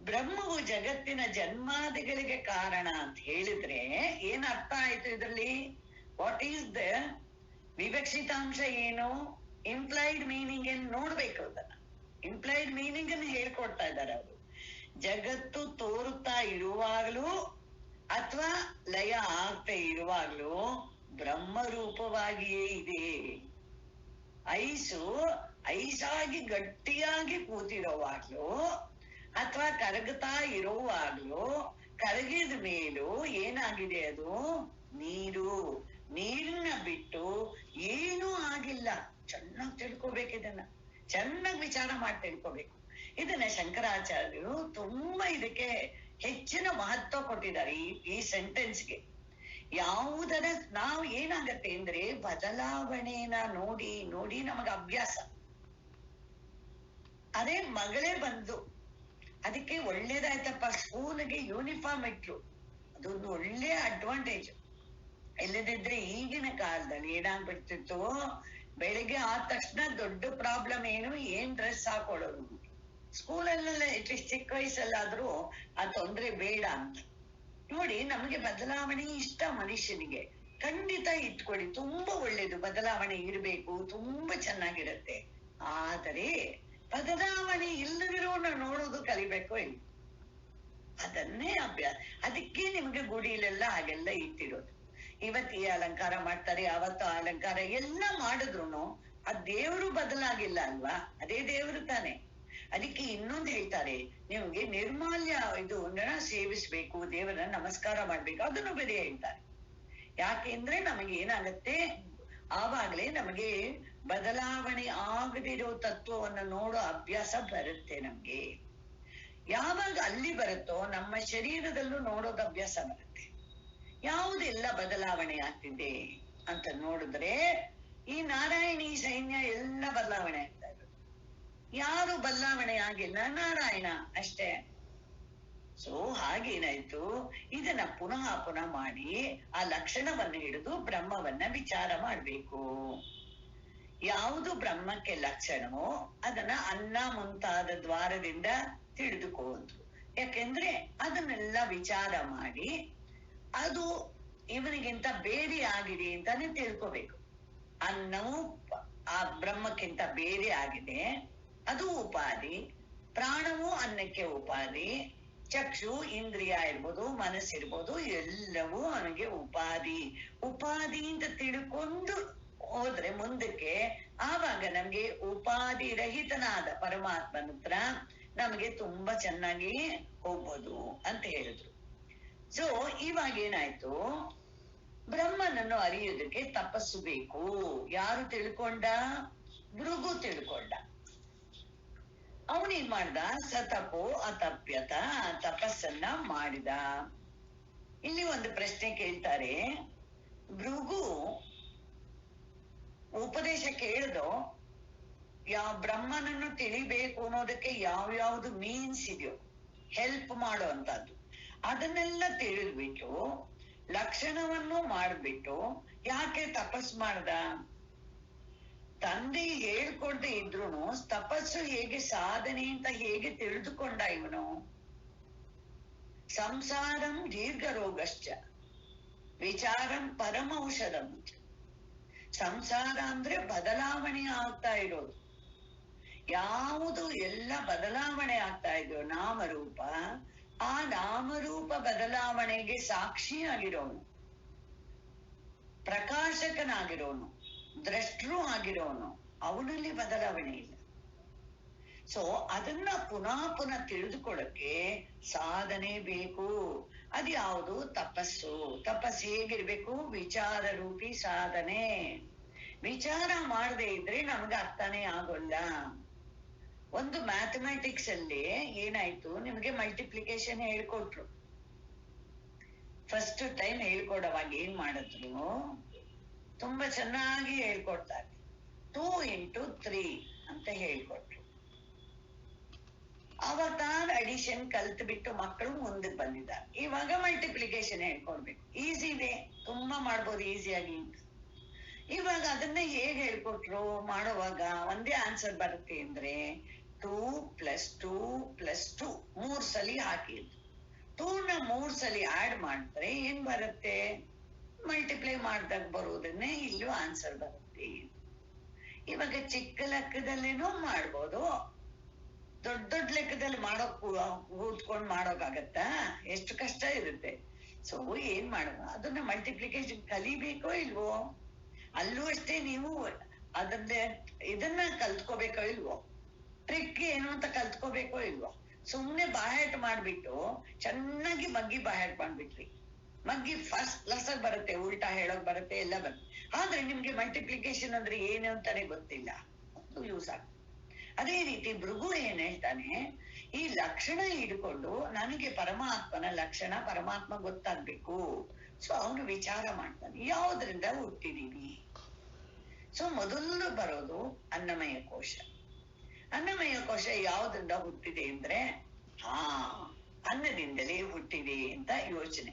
ಬ್ರಹ್ಮವು ಜಗತ್ತಿನ ಜನ್ಮಾದಿಗಳಿಗೆ ಕಾರಣ ಅಂತ ಹೇಳಿದ್ರೆ ಏನ್ ಅರ್ಥ ಆಯ್ತು ಇದ್ರಲ್ಲಿ? ವಾಟ್ ಈಸ್ ದ ವಿವಕ್ಷಿತಾಂಶ ಏನು, ಇಂಪ್ಲೈಡ್ ಮೀನಿಂಗ್ ಏನ್ ನೋಡ್ಬೇಕು. ಅದನ್ನ ಇಂಪ್ಲೈಡ್ ಮೀನಿಂಗ್ ಅನ್ನು ಹೇಳ್ಕೊಡ್ತಾ ಇದ್ದಾರೆ ಅವರು. ಜಗತ್ತು ತೋರುತ್ತಾ ಇರುವಾಗ್ಲೂ ಅಥವಾ ಲಯ ಆಗ್ತಾ ಇರುವಾಗ್ಲೂ ಬ್ರಹ್ಮರೂಪವಾಗಿಯೇ ಇದೆ. ಐಸಾಗಿ ಗಟ್ಟಿಯಾಗಿ ಕೂತಿರೋವಾಗ್ಲೂ ಅಥವಾ ಕರಗುತ್ತಾ ಇರೋವಾಗ್ಲೂ ಕರಗಿದ ಮೇಲೂ ಏನಾಗಿದೆ, ಅದು ನೀರು. ನೀರನ್ನ ಬಿಟ್ಟು ಏನೂ ಆಗಿಲ್ಲ. ಚೆನ್ನಾಗಿ ತಿಳ್ಕೊಬೇಕು, ಇದನ್ನ ಚೆನ್ನಾಗಿ ವಿಚಾರ ಮಾಡಿ ತಿಳ್ಕೊಬೇಕು. ಇದನ್ನ ಶಂಕರಾಚಾರ್ಯರು ತುಂಬಾ ಇದಕ್ಕೆ ಹೆಚ್ಚಿನ ಮಹತ್ವ ಕೊಟ್ಟಿದ್ದಾರೆ ಈ ಸೆಂಟೆನ್ಸ್ಗೆ. ಯಾವುದರ ನಾವು ಏನಾಗತ್ತೆ ಅಂದ್ರೆ ಬದಲಾವಣೆನ ನೋಡಿ ನೋಡಿ ನಮಗ ಅಭ್ಯಾಸ. ಅದೇ ಮಗಳೇ ಬಂದು ಅದಕ್ಕೆ ಒಳ್ಳೇದಾಯ್ತಪ್ಪ, ಸ್ಕೂಲ್ಗೆ ಯೂನಿಫಾರ್ಮ್ ಇಟ್ರು, ಅದೊಂದು ಒಳ್ಳೆ ಅಡ್ವಾಂಟೇಜ್. ಇಲ್ಲದಿದ್ರೆ ಈಗಿನ ಕಾಲದಲ್ಲಿ ಏನಾಗ್ಬಿಡ್ತಿತ್ತು, ಬೆಳಿಗ್ಗೆ ಆದ ತಕ್ಷಣ ದೊಡ್ಡ ಪ್ರಾಬ್ಲಮ್ ಏನ್ ಡ್ರೆಸ್ ಹಾಕೊಳ್ಳೋದು. ಸ್ಕೂಲಲ್ಲೆಲ್ಲ ಅಟ್ಲೀಸ್ಟ್ ಚಿಕ್ಕ ವಯಸ್ಸಲ್ಲಾದ್ರೂ ಆ ತೊಂದ್ರೆ ಬೇಡ ಅಂತ ನೋಡಿ. ನಮಗೆ ಬದಲಾವಣೆ ಇಷ್ಟ ಮನುಷ್ಯನಿಗೆ, ಖಂಡಿತ ಇಟ್ಕೊಳ್ಳಿ, ತುಂಬಾ ಒಳ್ಳೇದು. ಬದಲಾವಣೆ ಇರ್ಬೇಕು, ತುಂಬಾ ಚೆನ್ನಾಗಿರುತ್ತೆ. ಆದರೆ ಬದಲಾವಣೆ ಇಲ್ಲದಿರೋನ ನೋಡೋದು ಕಲಿಬೇಕು ಇಲ್ಲ. ಅದನ್ನೇ ಅಭ್ಯಾಸ. ಅದಕ್ಕೆ ನಿಮ್ಗೆ ಗುಡಿಲೆಲ್ಲ ಹಾಗೆಲ್ಲ ಇಟ್ಟಿರೋದು. ಇವತ್ತು ಈ ಅಲಂಕಾರ ಮಾಡ್ತಾರೆ, ಅವತ್ತು ಅಲಂಕಾರ ಎಲ್ಲ ಮಾಡಿದ್ರು ಆ ದೇವರು ಬದಲಾಗಿಲ್ಲ ಅಲ್ವಾ? ಅದೇ ದೇವರು ತಾನೆ. ಅದಕ್ಕೆ ಇನ್ನೊಂದು ಹೇಳ್ತಾರೆ, ನಿಮ್ಗೆ ನಿರ್ಮಾಲ್ಯ ಸೇವಿಸ್ಬೇಕು, ದೇವರನ್ನ ನಮಸ್ಕಾರ ಮಾಡ್ಬೇಕು, ಅದನ್ನು ಬೇರೆ ಹೇಳ್ತಾರೆ. ಯಾಕೆಂದ್ರೆ ನಮಗೆ ಏನಾಗತ್ತೆ, ಆವಾಗ್ಲೇ ನಮಗೆ ಬದಲಾವಣೆ ಆಗದಿರೋ ತತ್ವವನ್ನು ನೋಡೋ ಅಭ್ಯಾಸ ಬರುತ್ತೆ ನಮ್ಗೆ. ಯಾವಾಗ ಅಲ್ಲಿ ಬರುತ್ತೋ ನಮ್ಮ ಶರೀರದಲ್ಲೂ ನೋಡೋದು ಅಭ್ಯಾಸ ಬರುತ್ತೆ. ಯಾವುದೆಲ್ಲ ಬದಲಾವಣೆ ಆಗ್ತಿದೆ ಅಂತ ನೋಡಿದ್ರೆ ಈ ನಾರಾಯಣಿ ಸೈನ್ಯ ಎಲ್ಲ ಬದಲಾವಣೆ ಆಗ್ತಾ ಇರೋದು. ಯಾರು ಬದಲಾವಣೆ ಆಗಿಲ್ಲ, ನಾರಾಯಣ ಅಷ್ಟೇ. ಸೊ ಹಾಗೇನಾಯ್ತು, ಇದನ್ನ ಪುನಃ ಮಾಡಿ ಆ ಲಕ್ಷಣವನ್ನು ಹಿಡಿದು ಬ್ರಹ್ಮವನ್ನ ವಿಚಾರ ಮಾಡ್ಬೇಕು. ಯಾವುದು ಬ್ರಹ್ಮಕ್ಕೆ ಲಕ್ಷಣವೋ ಅದನ್ನ ಅನ್ನ ಮುಂತಾದ ದ್ವಾರದಿಂದ ತಿಳಿದುಕೊಂಡು, ಯಾಕೆಂದ್ರೆ ಅದನ್ನೆಲ್ಲ ವಿಚಾರ ಮಾಡಿ ಅದು ಇವನಿಗಿಂತ ಬೇರೆ ಆಗಿದೆ ಅಂತಾನೆ ತಿಳ್ಕೋಬೇಕು. ಅನ್ನವು ಆ ಬ್ರಹ್ಮಕ್ಕಿಂತ ಬೇರೆ ಆಗಿದೆ, ಅದು ಉಪಾಧಿ. ಪ್ರಾಣವು ಅನ್ನಕ್ಕೆ ಉಪಾಧಿ. ಚಕ್ಷು ಇಂದ್ರಿಯ ಇರ್ಬೋದು, ಮನಸ್ಸಿರ್ಬೋದು, ಎಲ್ಲವೂ ಅವನಿಗೆ ಉಪಾಧಿ. ಉಪಾಧಿ ಅಂತ ತಿಳ್ಕೊಂಡು ಹೋದ್ರೆ ಮುಂದಕ್ಕೆ ಆವಾಗ ನಮ್ಗೆ ಉಪಾಧಿ ರಹಿತನಾದ ಪರಮಾತ್ಮನ ಹತ್ರ ನಮ್ಗೆ ತುಂಬಾ ಚೆನ್ನಾಗಿ ಹೋಗ್ಬೋದು ಅಂತ ಹೇಳಿದ್ರು. ಸೊ ಇವಾಗ ಏನಾಯ್ತು, ಬ್ರಹ್ಮನನ್ನು ಅರಿಯೋದಕ್ಕೆ ತಪಸ್ಸು ಬೇಕು. ಯಾರು ತಿಳ್ಕೊಂಡ? ಭೃಗು ತಿಳ್ಕೊಂಡ. ಅವನೇನ್ ಮಾಡ್ದ? ಸತಪೋ ಅತಪ್ಯತ, ತಪಸ್ಸನ್ನ ಮಾಡಿದ. ಇಲ್ಲಿ ಒಂದು ಪ್ರಶ್ನೆ ಕೇಳ್ತಾರೆ, ಭೃಗು ಉಪದೇಶ ಕೇಳ್ದೋ ಬ್ರಹ್ಮನನ್ನು ತಿಳಿಬೇಕು ಅನ್ನೋದಕ್ಕೆ ಯಾವ್ಯಾವ್ದು ಮೀನ್ಸ್ ಇದೆಯೋ ಹೆಲ್ಪ್ ಮಾಡೋ ಅಂತದ್ದು ಅದನ್ನೆಲ್ಲ ತಿಳಿದ್ಬಿಟ್ಟು ಲಕ್ಷಣವನ್ನು ಮಾಡ್ಬಿಟ್ಟು ಯಾಕೆ ತಪಸ್ ಮಾಡ್ದ? ತಂದೆ ಹೇಳ್ಕೊಡ್ದೆ ಇದ್ರುನು ತಪಸ್ಸು ಹೇಗೆ ಸಾಧನೆ ಅಂತ ಹೇಗೆ ತಿಳಿದುಕೊಂಡ ಇವನು? ಸಂಸಾರಂ ದೀರ್ಘ ರೋಗಶ್ಚ ವಿಚಾರಂ ಪರಮ ಔಷಧಂ. ಸಂಸಾರ ಅಂದ್ರೆ ಬದಲಾವಣೆ ಆಗ್ತಾ ಇರೋದು. ಯಾವುದು ಎಲ್ಲ ಬದಲಾವಣೆ ಆಗ್ತಾ ಇದೆಯೋ ನಾಮರೂಪ, ಆ ನಾಮರೂಪ ಬದಲಾವಣೆಗೆ ಸಾಕ್ಷಿಯಾಗಿರೋನು, ಪ್ರಕಾಶಕನಾಗಿರೋನು, ದ್ರಷ್ಟೃ ಆಗಿರೋನು, ಅವನಲ್ಲಿ ಬದಲಾವಣೆ ಇಲ್ಲ. ಸೊ ಅದನ್ನ ಪುನಃ ಪುನಃ ತಿಳಿದುಕೊಳ್ಳಕ್ಕೆ ಸಾಧನೆ ಬೇಕು. ಅದ್ಯಾವುದು? ತಪಸ್ಸು. ತಪಸ್ಸು ಹೇಗಿರ್ಬೇಕು? ವಿಚಾರ ರೂಪಿ ಸಾಧನೆ. ವಿಚಾರ ಮಾಡದೆ ಇದ್ರೆ ನಮ್ಗೆ ಅರ್ಥನೇ ಆಗೋಲ್ಲ. ಒಂದು ಮ್ಯಾಥಮೆಟಿಕ್ಸ್ ಅಲ್ಲಿ ಏನಾಯ್ತು, ನಿಮ್ಗೆ ಮಲ್ಟಿಪ್ಲಿಕೇಶನ್ ಹೇಳ್ಕೊಟ್ರು. ಫಸ್ಟ್ ಟೈಮ್ ಹೇಳ್ಕೊಡೋವಾಗ ಏನ್ ಮಾಡಿದ್ರು, ತುಂಬಾ ಚೆನ್ನಾಗಿ ಹೇಳ್ಕೊಡ್ತಾರೆ. 2 into 3 ಅಂತ ಹೇಳ್ಕೊಟ್ರು. ಅವತಾರ ಅಡಿಷನ್ ಕಲ್ತ್ ಬಿಟ್ಟು ಮಕ್ಕಳು ಮುಂದಕ್ಕೆ ಬಂದಿದ್ದಾರೆ. ಇವಾಗ ಮಲ್ಟಿಪ್ಲಿಕೇಶನ್ ಹೇಳ್ಕೊಡ್ಬೇಕು. ಈಸಿ ಇದೆ, ತುಂಬಾ ಮಾಡ್ಬೋದು ಈಸಿಯಾಗಿ. ಇವಾಗ ಅದನ್ನ ಹೇಗ್ ಹೇಳ್ಕೊಟ್ರು? ಮಾಡುವಾಗ ಒಂದೇ ಆನ್ಸರ್ ಬರುತ್ತೆ ಅಂದ್ರೆ 2 + 2 + 2 3 ಸಲಿ ಹಾಕಿದ್ರು. 2ನ 3 ಸಲಿ ಆಡ್ ಮಾಡಿದ್ರೆ ಏನ್ ಬರುತ್ತೆ? ಮಲ್ಟಿಪ್ಲೈ ಮಾಡ್ದಾಗ ಬರುವುದನ್ನೇ ಇಲ್ಲೂ ಆನ್ಸರ್ ಬರುತ್ತೆ. ಇವಾಗ ಚಿಕ್ಕ ಲೆಕ್ಕದಲ್ಲೇನೋ ಮಾಡ್ಬೋದು, ದೊಡ್ಡ ದೊಡ್ಡ ಲೆಕ್ಕದಲ್ಲಿ ಕೂತ್ಕೊಂಡ್ ಮಾಡೋಕಾಗತ್ತಾ? ಎಷ್ಟು ಕಷ್ಟ ಇರುತ್ತೆ. ಸೊ ಏನ್ ಮಾಡುವ, ಅದನ್ನ ಮಲ್ಟಿಪ್ಲಿಕೇಶನ್ ಕಲಿಬೇಕೋ ಇಲ್ವೋ? ಅಲ್ಲೂ ಅಷ್ಟೇ, ನೀವು ಅದನ್ನೇ ಇದನ್ನ ಕಲ್ತ್ಕೋಬೇಕೋ ಇಲ್ವೋ? ಟ್ರಿಕ್ ಏನು ಅಂತ ಕಲ್ತ್ಕೋಬೇಕೋ ಇಲ್ವೋ? ಸುಮ್ನೆ ಬಾಯಾಟ ಮಾಡ್ಬಿಟ್ಟು ಚೆನ್ನಾಗಿ ಮಗ್ಗಿ ಬಾಯಾಟ ಮಾಡ್ಬಿಟ್ರಿ, ಮಗ್ಗಿ ಫಸ್ಟ್ ಕ್ಲಾಸ್ ಬರುತ್ತೆ, ಉಲ್ಟಾ ಹೇಳೋಕ್ ಬರುತ್ತೆ, ಎಲ್ಲ ಬರುತ್ತೆ. ಆದ್ರೆ ನಿಮ್ಗೆ ಮಲ್ಟಿಪ್ಲಿಕೇಶನ್ ಅಂದ್ರೆ ಏನು ಅಂತಾನೆ ಗೊತ್ತಿಲ್ಲ, ಅದು ಯೂಸ್ ಆಗ್ತದೆ. ಅದೇ ರೀತಿ ಭೃಗು ಏನ್ ಹೇಳ್ತಾನೆ, ಈ ಲಕ್ಷಣ ಹಿಡ್ಕೊಂಡು ನನಗೆ ಪರಮಾತ್ಮನ ಲಕ್ಷಣ ಪರಮಾತ್ಮ ಗೊತ್ತಾಗ್ಬೇಕು. ಸೊ ಅವನು ವಿಚಾರ ಮಾಡ್ತಾನೆ, ಯಾವುದ್ರಿಂದ ಹುಟ್ಟಿದೀವಿ? ಸೊ ಮೊದಲು ಬರೋದು ಅನ್ನಮಯ ಕೋಶ. ಅನ್ನಮಯ ಕೋಶ ಯಾವುದ್ರಿಂದ ಹುಟ್ಟಿದೆ ಅಂದ್ರೆ ಅನ್ನದಿಂದಲೇ ಹುಟ್ಟಿದೆ ಅಂತ ಯೋಚನೆ.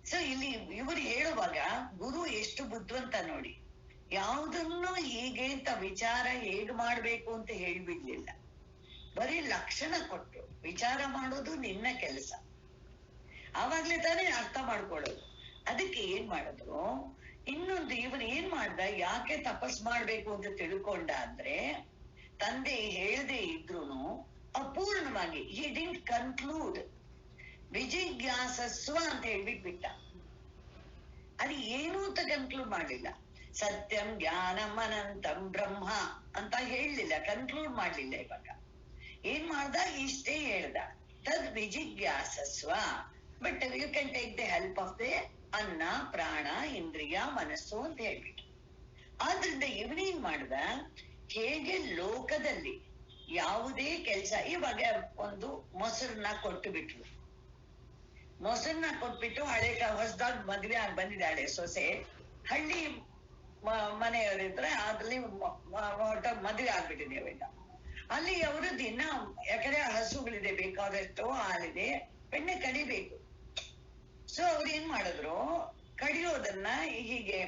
ಸೊ ಇಲ್ಲಿ ಇವರು ಹೇಳುವಾಗ ಗುರು ಎಷ್ಟು ಬುದ್ಧಿವಂತ ನೋಡಿ, ಯಾವುದನ್ನು ಹೀಗೆ ಅಂತ ವಿಚಾರ ಹೇಗ್ ಮಾಡ್ಬೇಕು ಅಂತ ಹೇಳ್ಬಿಡ್ಲಿಲ್ಲ, ಬರೀ ಲಕ್ಷಣ ಕೊಟ್ರು. ವಿಚಾರ ಮಾಡೋದು ನಿನ್ನ ಕೆಲಸ, ಆವಾಗ್ಲೇ ತಾನೇ ಅರ್ಥ ಮಾಡ್ಕೊಳ್ಳೋದು. ಅದಕ್ಕೆ ಏನ್ ಮಾಡಿದ್ರು, ಇನ್ನೊಂದು ಇವನು ಏನ್ ಮಾಡ್ದ, ಯಾಕೆ ತಪಸ್ ಮಾಡ್ಬೇಕು ಅಂತ ತಿಳ್ಕೊಂಡ ಅಂದ್ರೆ, ತಂದೆ ಹೇಳದೆ ಇದ್ರುನು ಅಪೂರ್ಣವಾಗಿ he didn't conclude, ವಿಜಿಜ್ಞಾಸಸ್ವ ಅಂತ ಹೇಳ್ಬಿಟ್ಬಿಟ್ಟ. ಅದು ಏನು ಅಂತ ಕನ್ಕ್ಲೂಡ್ ಮಾಡ್ಲಿಲ್ಲ. ಸತ್ಯಂ ಜ್ಞಾನಂ ಅನಂತಂ ಬ್ರಹ್ಮ ಅಂತ ಹೇಳಲಿಲ್ಲ, ಕನ್ಕ್ಲೂಡ್ ಮಾಡ್ಲಿಲ್ಲ. ಇವಾಗ ಏನ್ ಮಾಡ್ದ, ಇಷ್ಟೇ ಹೇಳ್ದ, ತದ್ ವಿಜಿಜ್ಞಾಸಸ್ವ. But you can take the help of the ಅನ್ನ, ಪ್ರಾಣ, ಇಂದ್ರಿಯ, ಮನಸ್ಸು ಅಂತ ಹೇಳ್ಬಿಟ್ಟು. ಆದ್ರಿಂದ ಇವನೇನ್ ಮಾಡ್ದ, ಹೇಗೆ ಲೋಕದಲ್ಲಿ ಯಾವುದೇ ಕೆಲಸ, ಇವಾಗ ಒಂದು ಮೊಸರನ್ನ ಕೊಟ್ಟು ಬಿಟ್ರು, ಮೊಸರನ್ನ ಕೊಟ್ಬಿಟ್ಟು ಹೊಸದಾಗಿ ಮದ್ವೆ ಆಗಿ ಬಂದಿದ್ದಾಳೆ ಸೊಸೆ, ಹಳ್ಳಿ ಮನೆಯವರಿದ್ರೆ ಅದ್ರಲ್ಲಿ ಮದ್ವೆ ಆಗ್ಬಿಟ್ಟಿದೆ ಅವಾಗ. ಅಲ್ಲಿ ಅವರು ದಿನ, ಯಾಕಂದ್ರೆ ಹಸುಗಳಿದೆ, ಬೇಕಾದಷ್ಟು ಹಾಲಿದೆ, ಬೆಣ್ಣೆ ಕಡಿಬೇಕು. ಸೊ ಅವ್ರು ಏನ್ ಮಾಡಿದ್ರು, ಕಡಿಯೋದನ್ನ ಹೀಗೆ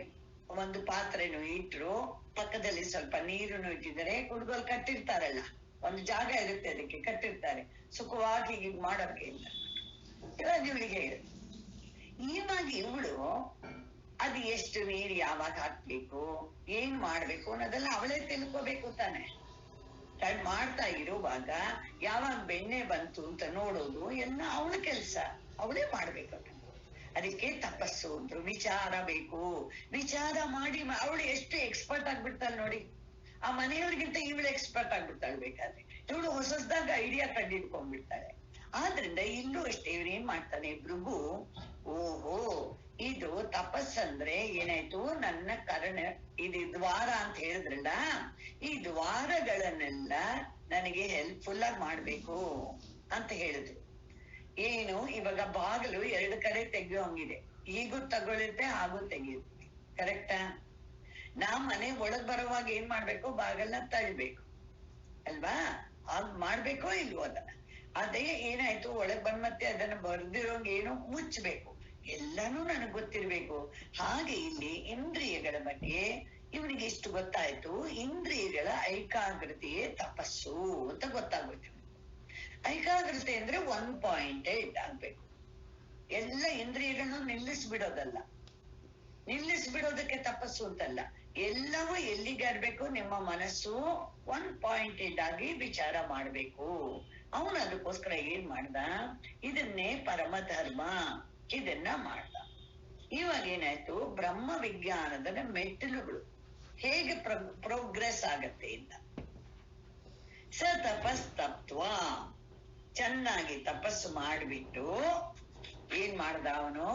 ಒಂದು ಪಾತ್ರೆನು ಇಟ್ರು, ಪಕ್ಕದಲ್ಲಿ ಸ್ವಲ್ಪ ನೀರನ್ನು ಇಟ್ಟಿದ್ದಾರೆ, ಕುಡ್ಗೋಲ್ ಕಟ್ಟಿರ್ತಾರಲ್ಲ ಒಂದು ಜಾಗ ಇರುತ್ತೆ, ಅದಕ್ಕೆ ಕಟ್ಟಿರ್ತಾರೆ ಸುಖವಾಗಿ ಹೀಗೆ ಮಾಡೋಕೆ ಇಲ್ಲ. ಇವಾಗ ಇವಳಿಗೆ ಇವಾಗ ಇವಳು ಅದು ಎಷ್ಟು ನೀರು ಯಾವಾಗ ಹಾಕ್ಬೇಕು, ಏನ್ ಮಾಡ್ಬೇಕು ಅನ್ನೋದೆಲ್ಲ ಅವಳೇ ತಿಳ್ಕೋಬೇಕು ತಾನೆ. ಮಾಡ್ತಾ ಇರುವಾಗ ಯಾವಾಗ ಬೆಣ್ಣೆ ಬಂತು ಅಂತ ನೋಡೋದು ಎಲ್ಲ ಅವಳ ಕೆಲ್ಸ, ಅವಳೇ ಮಾಡ್ಬೇಕು. ಅದಕ್ಕೆ ತಪಸ್ಸು ಅಂದ್ರು. ವಿಚಾರ ಬೇಕು, ವಿಚಾರ ಮಾಡಿ ಅವಳು ಎಷ್ಟು ಎಕ್ಸ್ಪರ್ಟ್ ಆಗ್ಬಿಡ್ತಾಳೆ ನೋಡಿ. ಆ ಮನೆಯವ್ರಿಗಿಂತ ಇವಳು ಎಕ್ಸ್ಪರ್ಟ್ ಆಗ್ಬಿಡ್ತಾಳೆ. ಬೇಕಾದ್ರೆ ಇವಳು ಹೊಸದಾಗಿ ಐಡಿಯಾ ಕಂಡಿಡ್ಕೊಂಡ್ಬಿಡ್ತಾಳೆ. ಆದ್ರಿಂದ ಇಲ್ಲೂ ಅಷ್ಟೇ ಇವ್ರು ಏನ್ ಮಾಡ್ತಾನೆ ಭೃಗು, ಓಹೋ ಇದು ತಪಸ್ಸಂದ್ರೆ ಏನಾಯ್ತು, ನನ್ನ ಕರ್ಣ ಇದು ದ್ವಾರ ಅಂತ ಹೇಳಿದ್ರಲ್ಲ, ಈ ದ್ವಾರಗಳನ್ನೆಲ್ಲ ನನಗೆ ಹೆಲ್ಪ್ಫುಲ್ ಆಗಿ ಮಾಡ್ಬೇಕು ಅಂತ ಹೇಳಿದ್ರು. ಏನು ಇವಾಗ ಬಾಗಿಲು 2 ಕಡೆ ತೆಗಿಯೋಂಗಿದೆ, ಈಗೂ ತಗೊಳುತ್ತೆ ಹಾಗೂ ತೆಗಿಯುತ್ತೆ, ಕರೆಕ್ಟಾ? ನಾವ್ ಮನೆ ಒಳಗ್ ಬರುವಾಗ ಏನ್ ಮಾಡ್ಬೇಕು, ಬಾಗಿಲನ್ನ ತಳ್ಬೇಕು ಅಲ್ವಾ? ಹಾಗ್ ಮಾಡ್ಬೇಕೋ ಇಲ್ವೋ ಅದನ್ನ. ಅದೇ ಏನಾಯ್ತು, ಒಳಗ್ ಬಂದ್ ಮತ್ತೆ ಅದನ್ನ ಬರ್ದಿರೋಂಗ್ ಏನು ಮುಚ್ಚಬೇಕು, ಎಲ್ಲಾನು ನನಗ್ ಗೊತ್ತಿರ್ಬೇಕು. ಹಾಗೆ ಇಲ್ಲಿ ಇಂದ್ರಿಯಗಳ ಬಗ್ಗೆ ಇವನಿಗೆ ಇಷ್ಟು ಗೊತ್ತಾಯ್ತು. ಇಂದ್ರಿಯಗಳ ಏಕಾಗ್ರತೆಯೇ ತಪಸ್ಸು ಅಂತ ಗೊತ್ತಾಗ್ಬೇಕು. ಏಕಾಗ್ರತೆ ಅಂದ್ರೆ 1 ಪಾಯಿಂಟ್ ಇದ್ದಾಗ್ಬೇಕು. ಎಲ್ಲ ಇಂದ್ರಿಯಗಳನ್ನು ನಿಲ್ಲಿಸ್ಬಿಡೋದಲ್ಲ, ನಿಲ್ಲಿಸ್ಬಿಡೋದಕ್ಕೆ ತಪಸ್ಸು ಅಂತಲ್ಲ. ಎಲ್ಲವೂ ಎಲ್ಲಿಗಾಡ್ಬೇಕು, ನಿಮ್ಮ ಮನಸ್ಸು 1 ಪಾಯಿಂಟೆಡ್ ಆಗಿ ವಿಚಾರ ಮಾಡ್ಬೇಕು. ಅವನು ಅದಕ್ಕೋಸ್ಕರ ಏನ್ ಮಾಡ್ದ, ಇದನ್ನೇ ಪರಮ ಧರ್ಮ, ಇದನ್ನ ಮಾಡ್ದ. ಇವಾಗ ಏನಾಯ್ತು, ಬ್ರಹ್ಮ ವಿಜ್ಞಾನದ ಮೆಟ್ಟಿಲುಗಳು ಹೇಗೆ ಪ್ರೋಗ್ರೆಸ್ ಆಗತ್ತೆ ಇಂದ. ಸ ತಪಸ್ತಪ್ತ್ವ, ಚೆನ್ನಾಗಿ ತಪಸ್ಸು ಮಾಡ್ಬಿಟ್ಟು ಏನ್ ಮಾಡ್ದ ಅವನು,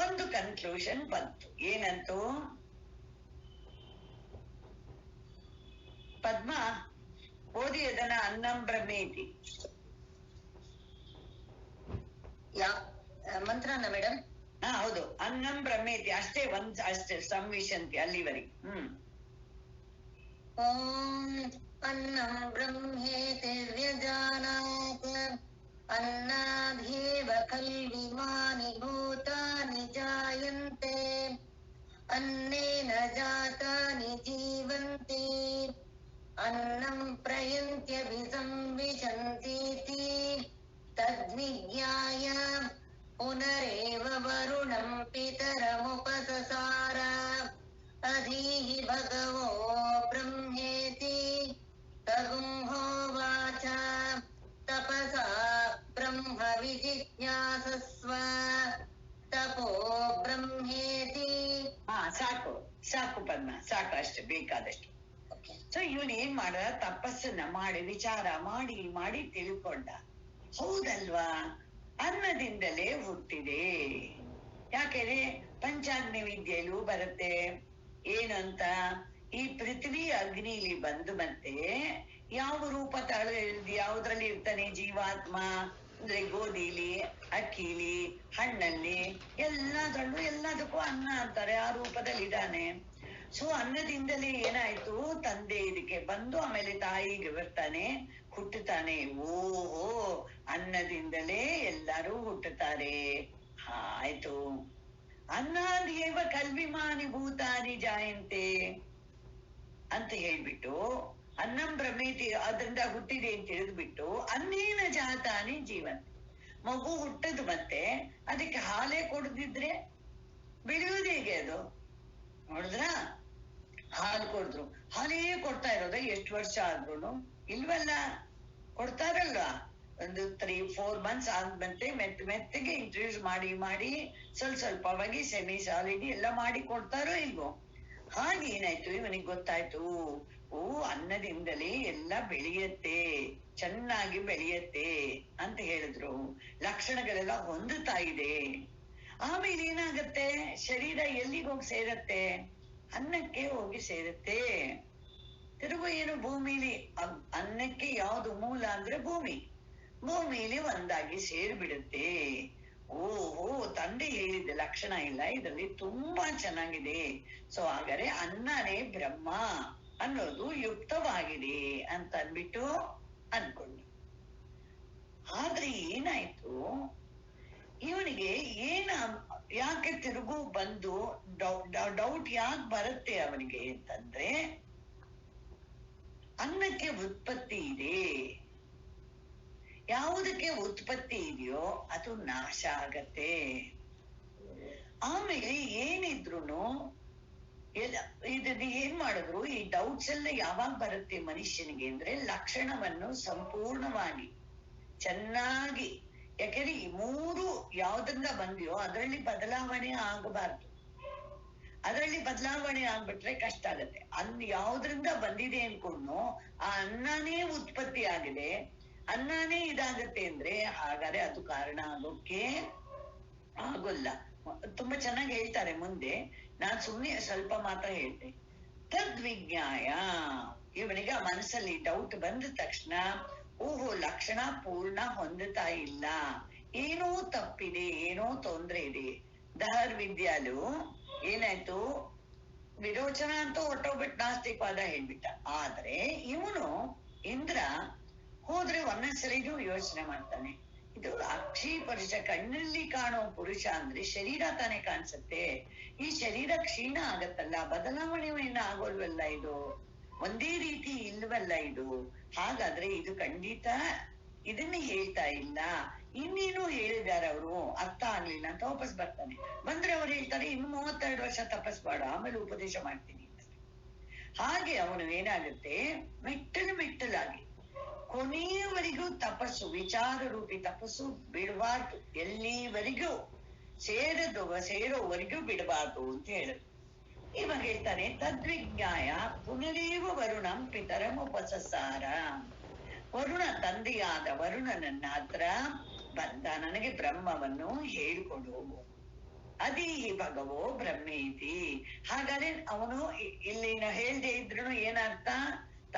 ಒಂದು ಕನ್ಕ್ಲೂಷನ್ ಬಂತು. ಏನಂತೂ, ಪದ್ಮ ಓದಿ ಅದನ್ನ. ಅನ್ನಂ ಬ್ರಹ್ಮೇತಿ ಮಂತ್ರನ ಮೇಡಮ್? ಹೌದು, ಅನ್ನಂ ಬ್ರಹ್ಮೇತಿ ಅಷ್ಟೇ, ಅಷ್ಟೇ ಸಂವಿಶಂತಿ ಅಲ್ಲಿವರೆಗೆ. ಓಂ ಅನ್ನಂ ಬ್ರಹ್ಮೇತಿ ವ್ಯಜಾನಾತ್ ಅನ್ನಾಧೇವ ಖಲ್ವಿಮಾನಿ ಭೂತಾನಿ ಜಾಯಂತೆ ಅನ್ನೇನ ಜಾತಾನಿ ಜೀವಂತಿ ಅನ್ನಂ ಪ್ರಯಂತ್ಯಭಿಸಂವಿಶಂತೀತಿ ತದ್ವಿಜ್ಞಾಯ ಪುನರೇವ ವರುಣಂ ಪಿತರಮುಪಸಸಾರ ಅಧೀಹಿ ಭಗವೋ ಬ್ರಹ್ಮೇತಿ ತಗುಂಹೋವಾಚ ತಪಸಾ ಬ್ರಹ್ಮ ವಿಜಿಜ್ಞಾಸಸ್ವ ತಪೋ ಬ್ರಹ್ಮೇತಿ. ಸಾಕು ಸಾಕು ಪದ್ಮ, ಸಾಕು, ಅಷ್ಟೇ, ಬೇಕಾದಷ್ಟು. ಸೊ ಇವನ್ ಏನ್ ಮಾಡ, ತಪಸ್ಸನ್ನ ಮಾಡಿ ವಿಚಾರ ಮಾಡಿ ಮಾಡಿ ತಿಳ್ಕೊಂಡ. ಹೌದಲ್ವಾ, ಅನ್ನದಿಂದಲೇ ಹುಟ್ಟಿದೆ. ಯಾಕೆಂದ್ರೆ ಪಂಚಾಗ್ನಿ ವಿದ್ಯೆಯಲ್ಲೂ ಬರುತ್ತೆ ಏನಂತ, ಈ ಪೃಥ್ವಿ ಅಗ್ನಿಲಿ ಬಂದು ಮತ್ತೆ ಯಾವ ರೂಪ ಯಾವ್ದ್ರಲ್ಲಿ ಇರ್ತಾನೆ ಜೀವಾತ್ಮ ಅಂದ್ರೆ, ಗೋಧಿಲಿ, ಅಕ್ಕಿಲಿ, ಹಣ್ಣಲ್ಲಿ, ಎಲ್ಲದಕ್ಕೂ ಅನ್ನ ಅಂತಾರೆ. ಆ ರೂಪದಲ್ಲಿ ಇದ್ದಾನೆ. ಸೊ ಅನ್ನದಿಂದಲೇ ಏನಾಯ್ತು, ತಂದೆ ಇದಕ್ಕೆ ಬಂದು ಆಮೇಲೆ ತಾಯಿಗೆ ಬರ್ತಾನೆ, ಹುಟ್ಟುತ್ತಾನೆ. ಓಹೋ, ಅನ್ನದಿಂದಲೇ ಎಲ್ಲರೂ ಹುಟ್ಟುತ್ತಾರೆ. ಆಯ್ತು. ಅನ್ನಾದೇವ ಕಲ್ವಿಮಾನಿ ಭೂತಾನಿ ಜಾಯಂತೆ ಅಂತ ಹೇಳ್ಬಿಟ್ಟು, ಅನ್ನಂ ಬ್ರಹ್ಮೇತಿ ಅದರಿಂದ ಹುಟ್ಟಿದೆ ಅಂತ ತಿಳಿದ್ಬಿಟ್ಟು, ಅನ್ನೇನ ಜಾತಾನಿ ಜೀವನ್, ಮಗು ಹುಟ್ಟದು ಮತ್ತೆ ಅದಕ್ಕೆ ಹಾಲೇ ಕೊಡದಿದ್ರೆ ಬೆಳೆಯುವುದು ಹೇಗೆ ಅದು? ನೋಡಿದ್ರ, ಹಾಲು ಕೊಡಿದ್ರು, ಹಾಲೇ ಕೊಡ್ತಾ ಇರೋದ ಎಷ್ಟು ವರ್ಷ ಆದ್ರೂ ಇಲ್ವಲ್ಲ, ಕೊಡ್ತಾರಲ್ವಾ? ಒಂದು 3-4 months ಆದ್ಮೇಲೆ ಮೆತ್ತಗೆ ಇಂಟ್ರೊಡ್ಯೂಸ್ ಮಾಡಿ ಮಾಡಿ ಸ್ವಲ್ಪವಾಗಿ ಸೆಮಿ ಸಾಲಿಡ್ ಎಲ್ಲ ಮಾಡಿ ಕೊಡ್ತಾರೋ ಇಲ್ವೋ? ಹಾಗೆ ಏನಾಯ್ತು, ಇವನಿಗೆ ಗೊತ್ತಾಯ್ತು, ಓ ಅನ್ನದಿಂದಲೇ ಎಲ್ಲ ಬೆಳೆಯತ್ತೆ, ಚೆನ್ನಾಗಿ ಬೆಳೆಯತ್ತೆ ಅಂತ ಹೇಳಿದ್ರು. ಲಕ್ಷಣಗಳೆಲ್ಲ ಹೊಂದುತ್ತಾ ಇದೆ. ಆಮೇಲೆ ಏನಾಗತ್ತೆ, ಶರೀರ ಎಲ್ಲಿಗೆ ಹೋಗಿ ಸೇರತ್ತೆ? ಅನ್ನಕ್ಕೆ ಹೋಗಿ ಸೇರುತ್ತೆ. ತಿರುಗು ಏನು, ಭೂಮಿಲಿ ಅನ್ನಕ್ಕೆ ಯಾವ್ದು ಮೂಲ ಅಂದ್ರೆ ಭೂಮಿಲಿ ಒಂದಾಗಿ ಸೇರ್ಬಿಡುತ್ತೆ. ಓಹೋ, ತಂದೆ ಹೇಳಿದ ಲಕ್ಷಣ ಇಲ್ಲ ಇದರಲ್ಲಿ, ತುಂಬಾ ಚೆನ್ನಾಗಿದೆ. ಸೊ ಹಾಗಾದ್ರೆ ಅನ್ನನೇ ಬ್ರಹ್ಮ ಅನ್ನೋದು ಯುಕ್ತವಾಗಿದೆ ಅಂತ ಅಂದ್ಬಿಟ್ಟು ಅನ್ಕೊಂಡು. ಆದ್ರೆ ಏನಾಯ್ತು, ಇವನಿಗೆ ಯಾಕೆ ತಿರುಗು ಬಂದು ಡೌಟ್ ಯಾಕೆ ಬರುತ್ತೆ ಅವನಿಗೆ ಅಂತಂದ್ರೆ, ಅನ್ನಕ್ಕೆ ಉತ್ಪತ್ತಿ ಇದೆ. ಯಾವುದಕ್ಕೆ ಉತ್ಪತ್ತಿ ಇದೆಯೋ ಅದು ನಾಶ ಆಗತ್ತೆ. ಆಮೇಲೆ ಏನಿದ್ರು ಇದನ್ನ ಏನ್ ಮಾಡಿದ್ರು, ಈ ಡೌಟ್ಸ್ ಎಲ್ಲ ಯಾವಾಗ ಬರುತ್ತೆ ಮನುಷ್ಯನಿಗೆ ಅಂದ್ರೆ ಲಕ್ಷಣವನ್ನು ಸಂಪೂರ್ಣವಾಗಿ ಚೆನ್ನಾಗಿ, ಯಾಕಂದ್ರೆ ಈ ಮೂರು ಯಾವ್ದ್ರಿಂದ ಬಂದಿಯೋ ಅದರಲ್ಲಿ ಬದಲಾವಣೆ ಆಗಬಾರ್ದು. ಅದರಲ್ಲಿ ಬದಲಾವಣೆ ಆಗ್ಬಿಟ್ರೆ ಕಷ್ಟ ಆಗತ್ತೆ. ಯಾವ್ದ್ರಿಂದ ಬಂದಿದೆ ಅನ್ಕೊಂಡು ಆ ಅನ್ನನೇ ಉತ್ಪತ್ತಿ ಆಗಿದೆ, ಅನ್ನನೇ ಇದಾಗತ್ತೆ ಅಂದ್ರೆ ಹಾಗಾದ್ರೆ ಅದು ಕಾರಣ ಆಗೋಕೆ ಆಗೋಲ್ಲ. ತುಂಬಾ ಚೆನ್ನಾಗಿ ಹೇಳ್ತಾರೆ ಮುಂದೆ, ನಾನ್ ಸುಮ್ನೆ ಸ್ವಲ್ಪ ಮಾತ್ರ ಹೇಳ್ತೆ. ತದ್ವಿಜ್ಞಾಯ, ಇವನಿಗೆ ಆ ಮನಸ್ಸಲ್ಲಿ ಡೌಟ್ ಬಂದ ತಕ್ಷಣ ಓಹೋ ಲಕ್ಷಣ ಪೂರ್ಣ ಹೊಂದುತ್ತಾ ಇಲ್ಲ, ಏನೋ ತಪ್ಪಿದೆ, ಏನೋ ತೊಂದ್ರೆ ಇದೆ. ದಹರ್ ವಿದ್ಯಾಲು ಏನಾಯ್ತು, ವಿರೋಚನ ಅಂತೂ ಹೊಟ್ಟೋಗ್ಬಿಟ್ಟು ನಾಸ್ತಿಕವಾದ ಹೇಳ್ಬಿಟ್ಟ. ಆದ್ರೆ ಇವನು ಇಂದ್ರ ಹೋದ್ರೆ ಒಂದೊಂದ್ಸರಿಗೂ ಯೋಚನೆ ಮಾಡ್ತಾನೆ, ಇದು ಅಕ್ಷಿ ಪುರುಷ, ಕಣ್ಣಲ್ಲಿ ಕಾಣೋ ಪುರುಷ ಅಂದ್ರೆ ಶರೀರ ತಾನೇ ಕಾಣಿಸುತ್ತೆ. ಈ ಶರೀರ ಕ್ಷೀಣ ಆಗತ್ತಲ್ಲ, ಬದಲಾವಣೆ ಏನು ಆಗೋಲ್ವಲ್ಲ, ಇದು ಒಂದೇ ರೀತಿ ಇಲ್ವಲ್ಲ ಇದು. ಹಾಗಾದ್ರೆ ಇದು ಖಂಡಿತ ಇದನ್ನ ಹೇಳ್ತಾ ಇಲ್ಲ, ಇನ್ನೇನು ಹೇಳಿದಾರೆ ಅವರು, ಅರ್ಥ ಆಗ್ಲಿಲ್ಲ ಅಂತ ವಾಪಸ್ ಬರ್ತಾನೆ. ಬಂದ್ರೆ ಅವ್ರು ಹೇಳ್ತಾರೆ ಇನ್ನು 32 ವರ್ಷ ತಪಸ್ ಮಾಡು, ಆಮೇಲೆ ಉಪದೇಶ ಮಾಡ್ತೀನಿ. ಹಾಗೆ ಅವನು ಏನಾಗುತ್ತೆ, ಮೆಟ್ಟಲಾಗಿ ಕೊನೆಯವರೆಗೂ ತಪಸ್ಸು, ವಿಚಾರ ರೂಪಿ ತಪಸ್ಸು ಬಿಡಬಾರ್ದು, ಎಲ್ಲಿವರೆಗೂ ಸೇರೋವರೆಗೂ ಬಿಡಬಾರ್ದು ಅಂತ ಹೇಳಿದ್ರು. ಇವಾಗ ಹೇಳ್ತಾನೆ ತದ್ವಿಜ್ಞಾಯ ಪುನರೇವ ವರುಣಂ ಪಿತರಂ ಉಪಸಸಾರ. ವರುಣ ತಂದೆಯಾದ ವರುಣನನ್ನ ಹತ್ರ ಬಂದ, ನನಗೆ ಬ್ರಹ್ಮವನ್ನು ಹೇಳ್ಕೊಡು. ಅದಿ ಭಗವೋ ಬ್ರಹ್ಮೇತಿ. ಹಾಗಾದ್ರೆ ಅವನು ಇಲ್ಲಿ ಹೇಳ್ದೆ ಇದ್ರು ಏನರ್ಥ,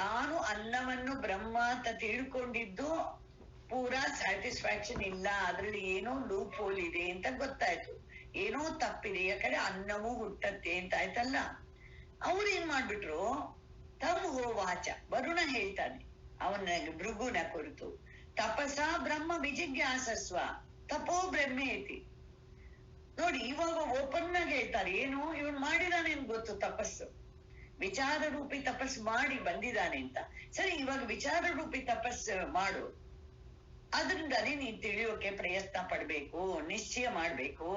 ತಾನು ಅನ್ನವನ್ನು ಬ್ರಹ್ಮ ಅಂತ ತಿಳ್ಕೊಂಡಿದ್ದು ಪೂರಾ ಸ್ಯಾಟಿಸ್ಫ್ಯಾಕ್ಷನ್ ಇಲ್ಲ, ಅದ್ರಲ್ಲಿ ಏನೋ ಲೂಪ್ ಹೋಲ್ ಇದೆ ಅಂತ ಗೊತ್ತಾಯ್ತು, ಏನೋ ತಪ್ಪಿದೆ, ಯಾಕಂದ್ರೆ ಅನ್ನವೂ ಹುಟ್ಟತ್ತೆ ಅಂತ ಆಯ್ತಲ್ಲ. ಅವ್ರು ಏನ್ ಮಾಡ್ಬಿಟ್ರು, ತಮೋ ವಾಚ, ವರುಣ ಹೇಳ್ತಾನೆ ಅವನ ಭೃಗುನ ಕುರಿತು, ತಪಸಾ ಬ್ರಹ್ಮ ವಿಜಿಜ್ಞಾಸಸ್ವ ತಪೋ ಬ್ರಹ್ಮೇತಿ. ನೋಡಿ ಇವಾಗ ಓಪನ್ ಆಗಿ ಹೇಳ್ತಾರೆ, ಏನು ಇವನು ಮಾಡಿದಾನೆ ಅಂತ ಗೊತ್ತು, ತಪಸ್ಸು ವಿಚಾರ ರೂಪಿ ತಪಸ್ಸು ಮಾಡಿ ಬಂದಿದ್ದಾನೆ ಅಂತ. ಸರಿ, ಇವಾಗ ವಿಚಾರ ರೂಪಿ ತಪಸ್ಸು ಮಾಡು, ಅದ್ರಿಂದಾನೇ ನೀನ್ ತಿಳಿಯೋಕೆ ಪ್ರಯತ್ನ ಪಡ್ಬೇಕು, ನಿಶ್ಚಯ ಮಾಡ್ಬೇಕು.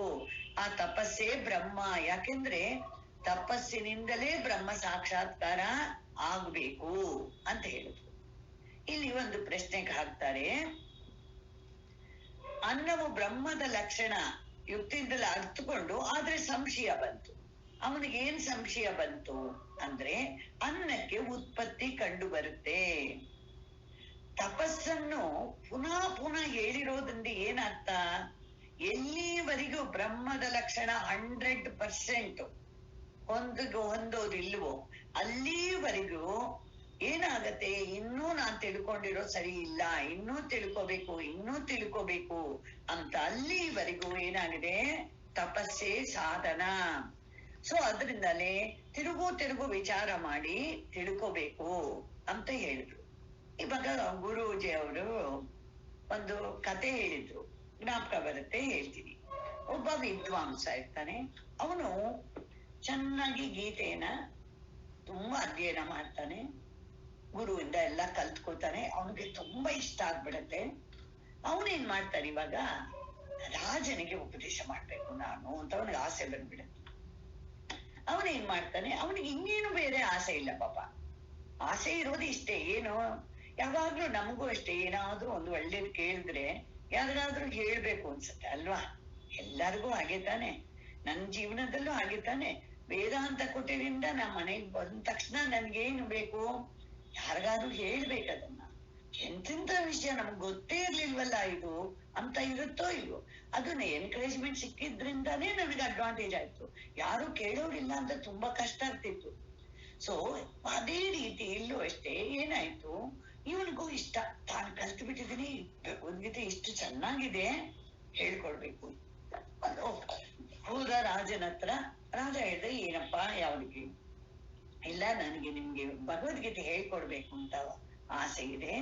ಆ ತಪಸ್ಸೇ ಬ್ರಹ್ಮ, ಯಾಕೆಂದ್ರೆ ತಪಸ್ಸಿನಿಂದಲೇ ಬ್ರಹ್ಮ ಸಾಕ್ಷಾತ್ಕಾರ ಆಗ್ಬೇಕು ಅಂತ ಹೇಳಿದ್ರು. ಇಲ್ಲಿ ಒಂದು ಪ್ರಶ್ನೆಗೆ ಹಾಕ್ತಾರೆ, ಅನ್ನವು ಬ್ರಹ್ಮದ ಲಕ್ಷಣ ಯುಕ್ತಿಯಿಂದಲೇ ಅರ್ಥಕೊಂಡು, ಆದ್ರೆ ಸಂಶಯ ಬಂತು. ಅವನಿಗೆ ಏನ್ ಸಂಶಯ ಬಂತು ಅಂದ್ರೆ, ಅನ್ನಕ್ಕೆ ಉತ್ಪತ್ತಿ ಕಂಡು ಬರುತ್ತೆ. ತಪಸ್ಸನ್ನು ಪುನಃ ಹೇಳಿರೋದ್ರಿಂದ ಏನರ್ಥ, ಎಲ್ಲಿವರೆಗೂ ಬ್ರಹ್ಮದ ಲಕ್ಷಣ 100% ಹೊಂದೋದಿಲ್ವೋ ಅಲ್ಲಿವರೆಗೂ ಏನಾಗತ್ತೆ, ಇನ್ನೂ ನಾನ್ ತಿಳ್ಕೊಂಡಿರೋ ಸರಿ ಇಲ್ಲ, ಇನ್ನೂ ತಿಳ್ಕೋಬೇಕು ಅಂತ ಅಲ್ಲಿವರೆಗೂ ಏನಾಗಿದೆ, ತಪಸ್ಸೇ ಸಾಧನ. ಸೊ ಅದ್ರಿಂದಲೇ ತಿರುಗು ವಿಚಾರ ಮಾಡಿ ತಿಳ್ಕೋಬೇಕು ಅಂತ ಹೇಳಿದ್ರು. ಇವಾಗ ಗುರೂಜಿ ಅವರು ಒಂದು ಕತೆ ಹೇಳಿದ್ರು, ಜ್ಞಾಪಕ ಬರುತ್ತೆ, ಹೇಳ್ತೀನಿ. ಒಬ್ಬ ವಿದ್ವಾಂಸ ಇರ್ತಾನೆ, ಅವನು ಚೆನ್ನಾಗಿ ಗೀತೆಯನ್ನ ತುಂಬಾ ಅಧ್ಯಯನ ಮಾಡ್ತಾನೆ, ಗುರುವಿಂದ ಎಲ್ಲ ಕಲ್ತ್ಕೊತಾನೆ, ಅವನಿಗೆ ತುಂಬಾ ಇಷ್ಟ ಆಗ್ಬಿಡತ್ತೆ. ಅವನೇನ್ ಮಾಡ್ತಾನೆ, ಇವಾಗ ರಾಜನಿಗೆ ಉಪದೇಶ ಮಾಡ್ಬೇಕು ನಾನು ಅಂತ ಅವನಿಗೆ ಆಸೆ ಬಂದ್ಬಿಡತ್ತೆ. ಅವನೇನ್ ಮಾಡ್ತಾನೆ, ಅವನಿಗೆ ಇನ್ನೇನು ಬೇರೆ ಆಸೆ ಇಲ್ಲ ಪಾಪ, ಆಸೆ ಇರೋದು ಇಷ್ಟೇ. ಏನು, ಯಾವಾಗ್ಲೂ ನಮಗೂ ಅಷ್ಟೇ, ಏನಾದ್ರೂ ಒಂದು ಒಳ್ಳೇದು ಕೇಳಿದ್ರೆ ಯಾರಿಗಾದ್ರೂ ಹೇಳ್ಬೇಕು ಅನ್ಸುತ್ತೆ ಅಲ್ವಾ? ಎಲ್ಲರಿಗೂ ಹಾಗೆ ತಾನೆ, ನನ್ನ ಜೀವನದಲ್ಲೂ ಹಾಗೆ ತಾನೆ. ವೇದಾಂತ ಕೊಟ್ಟಿರಿಂದ ನಮ್ಮ ಮನೆಗೆ ಬಂದ ತಕ್ಷಣ ನನ್ಗೇನು ಬೇಕು, ಯಾರಿಗಾದ್ರೂ ಹೇಳ್ಬೇಕದನ್ನ. ಎಂತೆಂತ ವಿಷಯ ನಮ್ಗೆ ಗೊತ್ತೇ ಇರ್ಲಿಲ್ವಲ್ಲ ಇದು ಅಂತ ಇರುತ್ತೋ ಇಲ್ವೋ, ಅದನ್ನ ಎನ್ಕರೇಜ್ಮೆಂಟ್ ಸಿಕ್ಕಿದ್ರಿಂದಾನೇ ನನಗೆ ಅಡ್ವಾಂಟೇಜ್ ಆಯ್ತು. ಯಾರು ಕೇಳೋರಿಲ್ಲ ಅಂತ ತುಂಬಾ ಕಷ್ಟ ಆಗ್ತಿತ್ತು. ಸೊ ಅದೇ ರೀತಿ ಇಲ್ಲೂ ಅಷ್ಟೇ, ಏನಾಯ್ತು, ಇವನಿಗೂ ಇಷ್ಟ, ತಾನು ಕಲ್ತು ಬಿಟ್ಟಿದ್ದೀನಿ, ಭಗವದ್ಗೀತೆ ಇಷ್ಟು ಚೆನ್ನಾಗಿದೆ, ಹೇಳ್ಕೊಡ್ಬೇಕು. ಹೋದ ರಾಜನ ಹತ್ರ. ರಾಜ ಹೇಳ್ದೆ, ಏನಪ್ಪಾ ಯಾವ್ದಕ್ಕೆ? ಇಲ್ಲ, ನನಗೆ ನಿಮ್ಗೆ ಭಗವದ್ಗೀತೆ ಹೇಳ್ಕೊಡ್ಬೇಕು ಅಂತ ಆಸೆ ಇದೆ.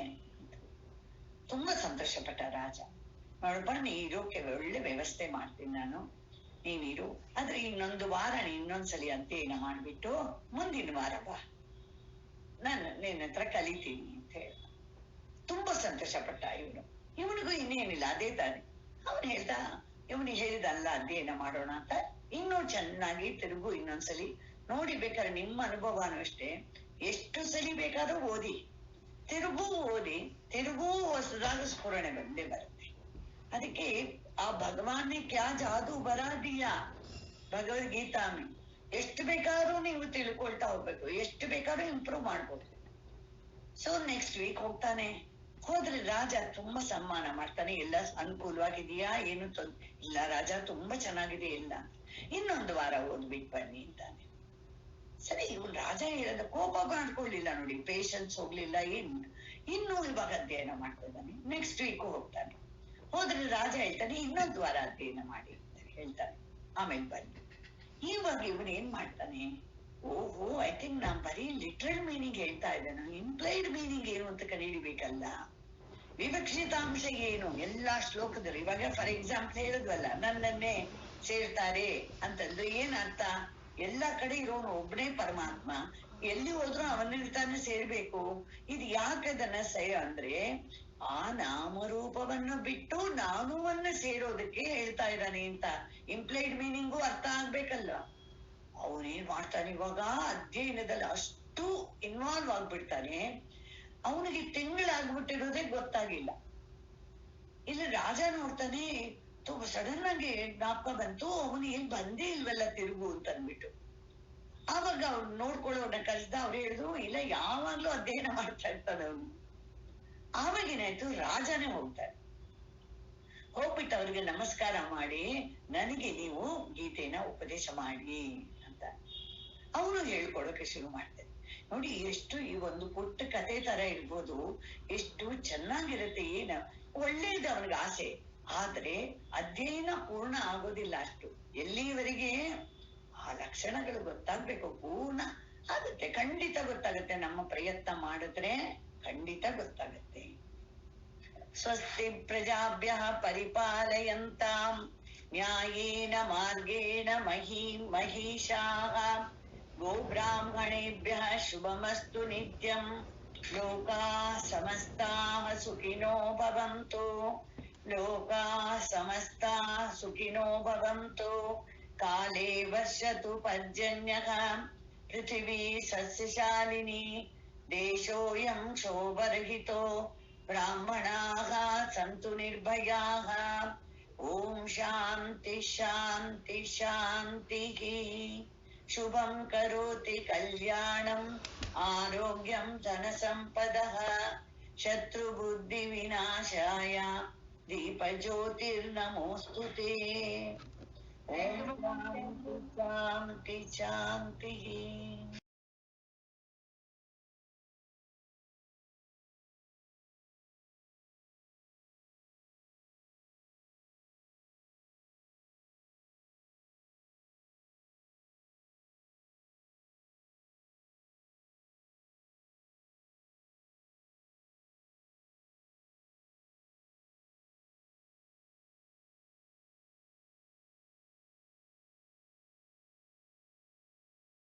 ತುಂಬಾ ಸಂತೋಷ ಪಟ್ಟ ರಾಜ. ನೋಡಪ್ಪ, ನೀ ಇರೋಕೆ ಒಳ್ಳೆ ವ್ಯವಸ್ಥೆ ಮಾಡ್ತೀನಿ ನಾನು, ನೀನಿರು. ಆದ್ರೆ ಇನ್ನೊಂದು ವಾರ ಇನ್ನೊಂದ್ಸಲಿ ಅಧ್ಯಯನ ಮಾಡ್ಬಿಟ್ಟು ಮುಂದಿನ ವಾರ ಬಾ. ನಾನು ನಿನ್ನ ಹತ್ರ ಕಲಿತೀನಿ ಅಂತ ಹೇಳ್ದ. ತುಂಬಾ ಸಂತೋಷ ಪಟ್ಟ ಇವನು. ಇವನಿಗೂ ಇನ್ನೇನಿಲ್ಲ, ಅದೇ ತಾನೆ. ಅವನು ಹೇಳ್ದ, ಇವನಿಗೆ ಹೇಳಿದಲ್ಲ ಅಧ್ಯಯನ ಮಾಡೋಣ ಅಂತ, ಇನ್ನೂ ಚೆನ್ನಾಗಿ ತಿರುಗು ಇನ್ನೊಂದ್ಸಲಿ ನೋಡಿ, ಬೇಕಾದ್ರೆ ನಿಮ್ಮ ಅನುಭವನೂ ಅಷ್ಟೇ, ಎಷ್ಟು ಸಲಿ ಬೇಕಾದ್ರೂ ಓದಿ, ಓದಿ ತಿರುಗೂ ಹೊಸದಾದ ಸ್ಫುರಣೆ ಬಂದೇ ಬರುತ್ತೆ. ಅದಕ್ಕೆ ಆ ಭಗವಾನ್ ಕ್ಯಾ ಜಾದು ಬರಾದಿಯಾ ಭಗವದ್ಗೀತಾ ಎಷ್ಟು ಬೇಕಾದ್ರೂ ನೀವು ತಿಳ್ಕೊಳ್ತಾ ಹೋಗ್ಬೇಕು, ಎಷ್ಟು ಬೇಕಾದ್ರೂ ಇಂಪ್ರೂವ್ ಮಾಡ್ಬೋದು. ಸೊ ನೆಕ್ಸ್ಟ್ ವೀಕ್ ಹೋಗ್ತಾನೆ. ಹೋದ್ರೆ ರಾಜ ತುಂಬಾ ಸನ್ಮಾನ ಮಾಡ್ತಾನೆ. ಎಲ್ಲ ಅನುಕೂಲವಾಗಿದೆಯಾ, ಏನು ಇಲ್ಲ ರಾಜ, ತುಂಬಾ ಚೆನ್ನಾಗಿದೆ ಎಲ್ಲ, ಇನ್ನೊಂದು ವಾರ ಓದ್ಬಿಟ್ಟು ಬನ್ನಿ ಅಂತಾನೆ. ಸರಿ, ಇವನ್ ರಾಜ ಹೇಳದ ಕೋಪ ಮಾಡ್ಕೊಳ್ಳಿಲ್ಲ ನೋಡಿ, ಪೇಶನ್ಸ್ ಹೋಗ್ಲಿಲ್ಲ, ಇನ್ನು ಇವಾಗ ಅಧ್ಯಯನ ಮಾಡ್ತಿದ್ದಾನೆ. ನೆಕ್ಸ್ಟ್ ವೀಕ್ ಹೋಗ್ತಾನೆ. ಹೋದ್ರೆ ರಾಜ ಹೇಳ್ತಾನೆ, ಇನ್ನೊಂದು ವಾರ ಅಧ್ಯಯನ ಮಾಡಿ ಅಂತ ಹೇಳ್ತಾನೆ, ಆಮೇಲೆ ಬನ್ನಿ. ಇವಾಗ ಇವನ್ ಏನ್ ಮಾಡ್ತಾನೆ, ಓಹೋ ಐ ಥಿಂಕ್ ನಾನ್ ಬರೀ ಲಿಟ್ರಲ್ ಮೀನಿಂಗ್ ಹೇಳ್ತಾ ಇದ್ದಾನು, ಇಂಪ್ಲೈಡ್ ಮೀನಿಂಗ್ ಏನು ಅಂತ ಕಂಡುಹಿಡಿಬೇಕಲ್ಲ, ವಿವಕ್ಷಿತಾಂಶ ಏನು ಎಲ್ಲಾ ಶ್ಲೋಕದಲ್ಲಿ. ಇವಾಗ ಫಾರ್ ಎಕ್ಸಾಂಪಲ್ ಹೇಳಿದ್ವಲ್ಲ, ನನ್ನನ್ನೇ ಸೇರ್ತಾರೆ ಅಂತಂದ್ರೆ ಏನ್ ಅರ್ಥ? ಎಲ್ಲಾ ಕಡೆ ಇರೋನು ಒಬ್ಬನೇ ಪರಮಾತ್ಮ, ಎಲ್ಲಿ ಹೋದ್ರು ಅವನಲ್ಲಿ ತಾನೇ ಸೇರ್ಬೇಕು. ಇದು ಯಾಕದನ್ನ ಅಂದ್ರೆ ಆ ನಾಮರೂಪವನ್ನು ಬಿಟ್ಟು ನಾನುವನ್ನ ಸೇರೋದಕ್ಕೆ ಹೇಳ್ತಾ ಇದ್ದಾನೆ ಅಂತ. ಇಂಪ್ಲೈಡ್ ಮೀನಿಂಗು ಅರ್ಥ ಆಗ್ಬೇಕಲ್ಲ. ಅವನೇನ್ ಮಾಡ್ತಾನೆ, ಇವಾಗ ಅಧ್ಯಯನದಲ್ಲಿ ಅಷ್ಟು ಇನ್ವಾಲ್ವ್ ಆಗ್ಬಿಡ್ತಾನೆ, ಅವನಿಗೆ ತಿಂಗಳಾಗ್ಬಿಟ್ಟಿರೋದೇ ಗೊತ್ತಾಗಿಲ್ಲ. ಇಲ್ಲಿ ರಾಜ ನೋಡ್ತಾನೆ, ಸಡನ್ ಆಗಿ ಜ್ಞಾಪಕ ಬಂತು, ಅವನು ಏನ್ ಬಂದೇ ಇಲ್ವಲ್ಲ ತಿರುಗು ಅಂತ ಅಂದ್ಬಿಟ್ಟು. ಆವಾಗ ಅವ್ರು ನೋಡ್ಕೊಳ್ಳೋನ ಕಳ್ಸ್ದ. ಅವ್ರು ಹೇಳಿದ್ರು, ಇಲ್ಲ ಯಾವಾಗ್ಲೂ ಅಧ್ಯಯನ ಮಾಡ್ತಾ ಇರ್ತಾನೆ ಅವನು. ಆವಾಗ ಏನಾಯ್ತು, ರಾಜನೇ ಹೋಗ್ತಾರೆ. ಹೋಗ್ಬಿಟ್ಟು ಅವ್ರಿಗೆ ನಮಸ್ಕಾರ ಮಾಡಿ, ನನಗೆ ನೀವು ಗೀತೆನ ಉಪದೇಶ ಮಾಡಿ ಅಂತ ಅವನು ಹೇಳ್ಕೊಡೋಕೆ ಶುರು ಮಾಡ್ತಾರೆ. ನೋಡಿ ಎಷ್ಟು ಈ ಒಂದು ಪುಟ್ಟ ಕತೆ ತರ ಇರ್ಬೋದು, ಎಷ್ಟು ಚೆನ್ನಾಗಿರುತ್ತೆ. ಏನ ಒಳ್ಳೇದು ಅವನಿಗೆ ಆಸೆ, ಆದ್ರೆ ಅಧ್ಯಯನ ಪೂರ್ಣ ಆಗೋದಿಲ್ಲ ಅಷ್ಟು. ಎಲ್ಲಿವರೆಗೆ ಆ ಲಕ್ಷಣಗಳು ಗೊತ್ತಾಗ್ಬೇಕು, ಪೂರ್ಣ ಆಗುತ್ತೆ, ಖಂಡಿತ ಗೊತ್ತಾಗುತ್ತೆ. ನಮ್ಮ ಪ್ರಯತ್ನ ಮಾಡಿದ್ರೆ ಖಂಡಿತ ಗೊತ್ತಾಗುತ್ತೆ. ಸ್ವಸ್ತಿ ಪ್ರಜಾಭ್ಯಃ ಪರಿಪಾಲಯಂತಾಂ ನ್ಯಾಯೇನ ಮಾರ್ಗೇಣ ಮಹಿಷಾಃ ಗೋಬ್ರಾಹ್ಮಣೇಭ್ಯಃ ಶುಭಮಸ್ತು ನಿತ್ಯಂ ಲೋಕಾಃ ಸಮಸ್ತಾಃ ಸುಖಿನೋ ಭವಂತು. ಲೋಕಾಃ ಸಮಸ್ತಾಃ ಸುಖಿನೋ ಭವಂತು. ಕಾಲೇ ವರ್ಷತು ಪರ್ಜನ್ಯಃ ಪೃಥಿವೀ ಸಸ್ಯಶಾಲಿನಿ ದೇಶೋಯಂ ಕ್ಷೋಭರಹಿತೋ ಬ್ರಾಹ್ಮಣಾಃ ಸಂತು ನಿರ್ಭಯಾಃ. ಓಂ ಶಾಂತಿ ಶಾಂತಿ ಶಾಂತಿಃ. ಶುಭಂ ಕರೋತಿ ಕಲ್ಯಾಣಂ ಆರೋಗ್ಯಂ ಧನ ಸಂಪದಃ ಶತ್ರುಬುದ್ಧಿ ವಿನಾಶಾಯ ದೀಪಜ್ಯೋತಿರ್ನಮೋಸ್ತುತೇ. ಓಂ ಶಾಂತಿ ಶಾಂತಿ ಶಾಂತಿಃ.